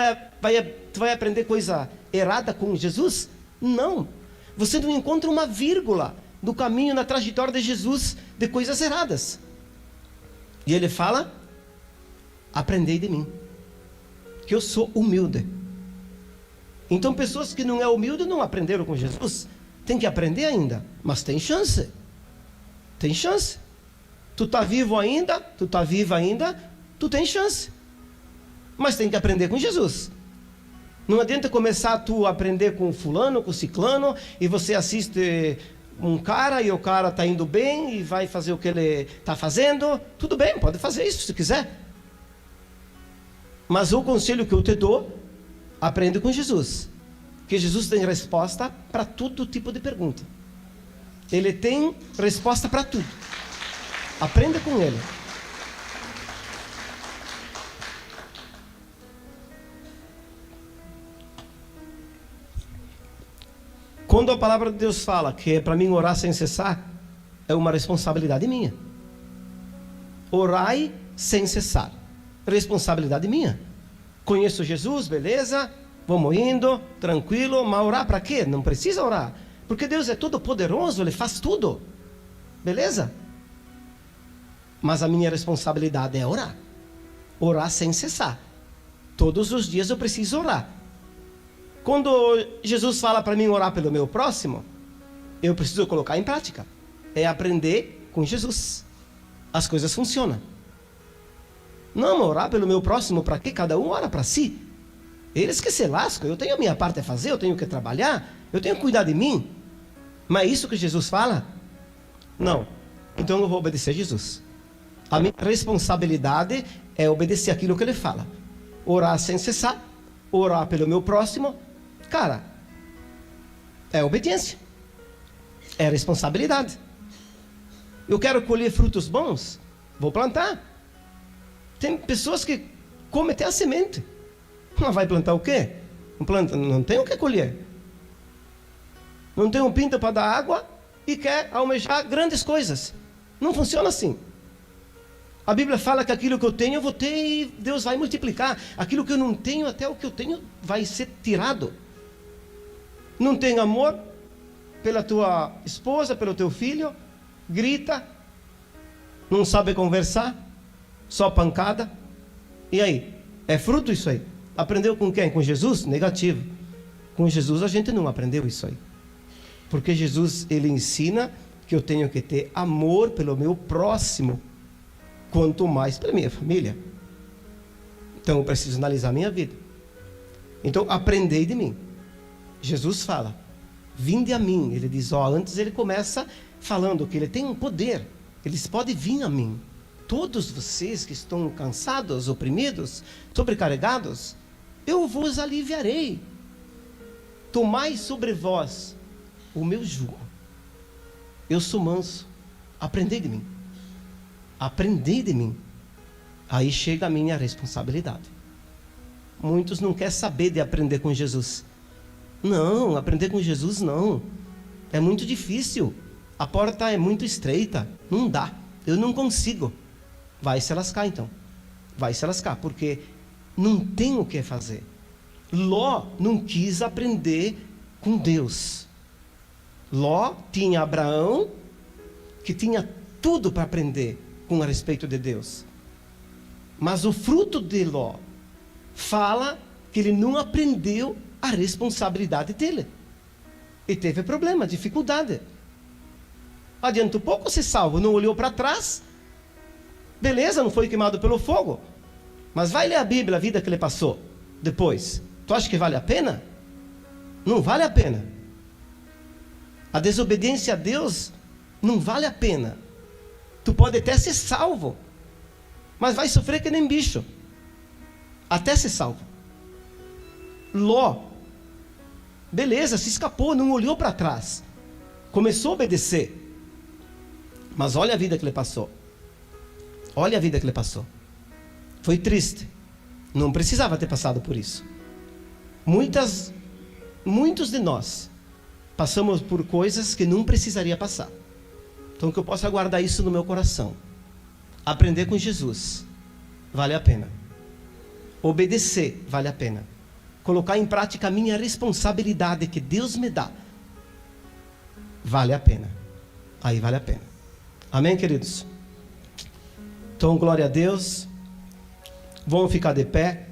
tu vai aprender coisa errada com Jesus? Não. Você não encontra uma vírgula do caminho, na trajetória de Jesus, de coisas erradas. E Ele fala: aprendei de mim, que eu sou humilde. Então pessoas que não é humilde não aprenderam com Jesus. Tem que aprender ainda, mas tem chance. Tem chance. Tu está vivo ainda, tu está viva ainda, tu tem chance. Mas tem que aprender com Jesus. Não adianta começar tu a aprender com fulano, com ciclano, e você assiste um cara e o cara está indo bem e vai fazer o que ele está fazendo. Tudo bem, pode fazer isso se quiser. Mas o conselho que eu te dou: aprende com Jesus. Que Jesus tem resposta para todo tipo de pergunta. Ele tem resposta para tudo. Aprenda com Ele. Quando a palavra de Deus fala que é para mim orar sem cessar, é uma responsabilidade minha. Orai sem cessar. Responsabilidade minha. Conheço Jesus, beleza? Vamos indo, tranquilo, mas orar para quê? Não precisa orar. Porque Deus é todo poderoso, Ele faz tudo. Beleza? Mas a minha responsabilidade é orar. Orar sem cessar. Todos os dias eu preciso orar. Quando Jesus fala para mim orar pelo meu próximo, eu preciso colocar em prática. É aprender com Jesus. As coisas funcionam. Não, orar pelo meu próximo, para quê? Cada um ora para si. Eles que se lascam, eu tenho a minha parte a fazer, eu tenho que trabalhar, eu tenho que cuidar de mim. Mas é isso que Jesus fala? Não. Então eu vou obedecer a Jesus. A minha responsabilidade é obedecer aquilo que ele fala. Orar sem cessar, orar pelo meu próximo. Cara, é obediência. É responsabilidade. Eu quero colher frutos bons, vou plantar. Tem pessoas que comem até a semente. Mas vai plantar o quê? Não planta, não tem o que colher. Não tem um pinto para dar água e quer almejar grandes coisas. Não funciona assim. A Bíblia fala que aquilo que eu tenho, eu vou ter e Deus vai multiplicar. Aquilo que eu não tenho, até o que eu tenho vai ser tirado. Não tem amor pela tua esposa, pelo teu filho, grita, não sabe conversar, só pancada. E aí? É fruto isso aí? Aprendeu com quem? Com Jesus? Negativo. Com Jesus a gente não aprendeu isso aí. Porque Jesus, ele ensina que eu tenho que ter amor pelo meu próximo, quanto mais pela minha família. Então eu preciso analisar a minha vida. Então aprendei de mim. Jesus fala, vinde a mim. Ele diz, antes ele começa falando que ele tem um poder. Eles podem vir a mim. Todos vocês que estão cansados, oprimidos, sobrecarregados, eu vos aliviarei. Tomai sobre vós o meu jugo. Eu sou manso. Aprendei de mim. Aprendei de mim. Aí chega a minha responsabilidade. Muitos não querem saber de aprender com Jesus. Não, aprender com Jesus não. É muito difícil. A porta é muito estreita. Não dá. Eu não consigo. Vai se lascar então. Vai se lascar, porque não tem o que fazer. Ló não quis aprender com Deus. Ló tinha Abraão, que tinha tudo para aprender com a respeito de Deus. Mas o fruto de Ló fala que ele não aprendeu a responsabilidade dele. E teve problema, dificuldade. Adiantou pouco ser salvo, não olhou para trás. Beleza, não foi queimado pelo fogo. Mas vai ler a Bíblia, a vida que ele passou depois. Tu acha que vale a pena? Não vale a pena. A desobediência a Deus não vale a pena. Tu pode até ser salvo, mas vai sofrer que nem bicho. Até ser salvo. Ló, beleza, se escapou, não olhou para trás. Começou a obedecer. Mas olha a vida que ele passou. Olha a vida que ele passou. Foi triste. Não precisava ter passado por isso. Muitos de nós passamos por coisas que não precisaria passar. Então que eu possa guardar isso no meu coração. Aprender com Jesus vale a pena. Obedecer vale a pena. Colocar em prática a minha responsabilidade que Deus me dá vale a pena. Aí vale a pena. Amém, queridos? Então, glória a Deus. Vamos ficar de pé.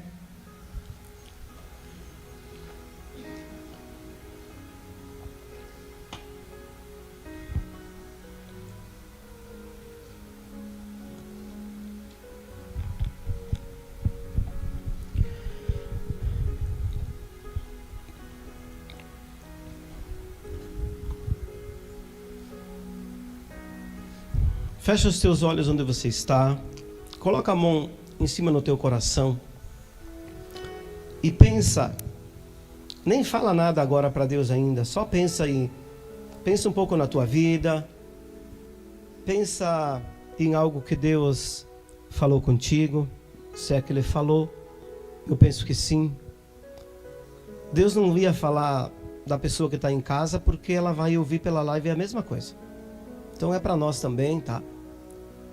Fecha os teus olhos onde você está. Coloca a mão em cima no teu coração. E pensa. Nem fala nada agora para Deus ainda. Só pensa aí. Pensa um pouco na tua vida. Pensa em algo que Deus falou contigo. Se é que Ele falou. Eu penso que sim. Deus não ia falar da pessoa que está em casa, porque ela vai ouvir pela live a mesma coisa. Então é para nós também, tá?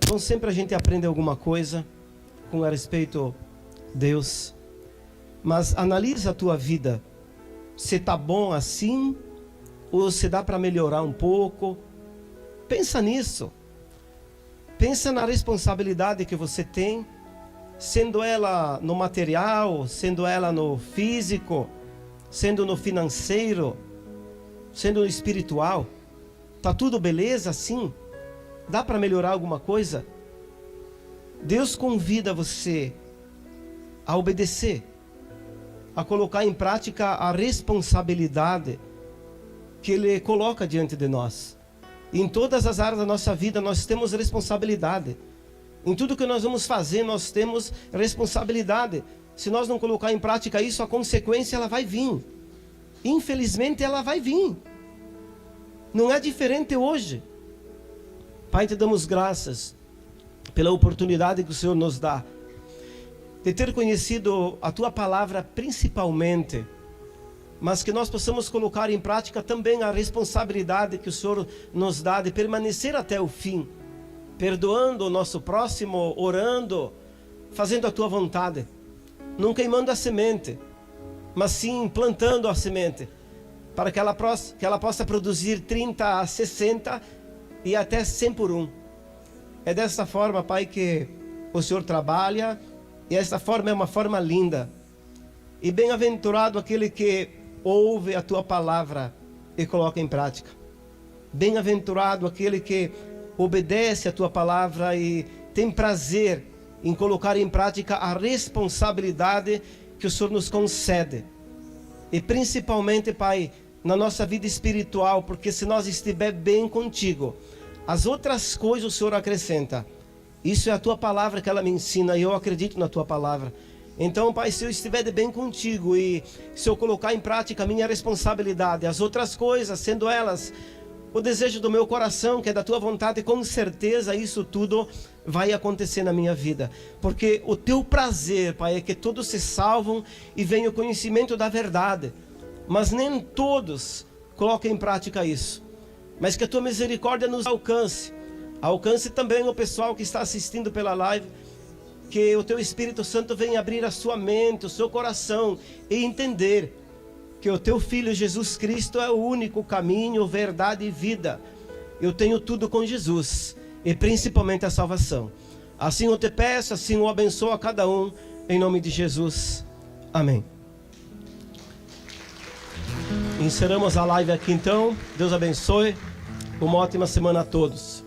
Então sempre a gente aprende alguma coisa com respeito a Deus. Mas analisa a tua vida. Se está bom assim, ou se dá para melhorar um pouco. Pensa nisso. Pensa na responsabilidade que você tem, sendo ela no material, sendo ela no físico, sendo no financeiro, sendo no espiritual. Tá tudo beleza assim? Dá para melhorar alguma coisa? Deus convida você a obedecer, a colocar em prática a responsabilidade que Ele coloca diante de nós. Em todas as áreas da nossa vida nós temos responsabilidade. Em tudo que nós vamos fazer nós temos responsabilidade. Se nós não colocar em prática isso, a consequência ela vai vir. Infelizmente ela vai vir. Não é diferente hoje. Pai, te damos graças pela oportunidade que o Senhor nos dá de ter conhecido a Tua palavra principalmente, mas que nós possamos colocar em prática também a responsabilidade que o Senhor nos dá de permanecer até o fim, perdoando o nosso próximo, orando, fazendo a Tua vontade, não queimando a semente, mas sim plantando a semente, para que ela possa produzir 30, 60 e até 100 por um. É dessa forma, Pai, que o Senhor trabalha, e essa forma é uma forma linda. E bem-aventurado aquele que ouve a Tua palavra e coloca em prática. Bem-aventurado aquele que obedece a Tua palavra e tem prazer em colocar em prática a responsabilidade que o Senhor nos concede. E principalmente, Pai, na nossa vida espiritual, porque se nós estiver bem contigo, as outras coisas o Senhor acrescenta. Isso é a Tua palavra que ela me ensina, e eu acredito na Tua palavra. Então, Pai, se eu estiver de bem contigo e se eu colocar em prática a minha responsabilidade, as outras coisas, sendo elas o desejo do meu coração, que é da Tua vontade, com certeza isso tudo vai acontecer na minha vida. Porque o Teu prazer, Pai, é que todos se salvam e venham o conhecimento da verdade. Mas nem todos colocam em prática isso. Mas que a Tua misericórdia nos alcance. Alcance também o pessoal que está assistindo pela live. Que o Teu Espírito Santo venha abrir a sua mente, o seu coração e entender que o Teu Filho Jesus Cristo é o único caminho, verdade e vida. Eu tenho tudo com Jesus e principalmente a salvação. Assim eu te peço, assim eu abençoo a cada um, em nome de Jesus. Amém. Encerramos a live aqui então. Deus abençoe. Uma ótima semana a todos.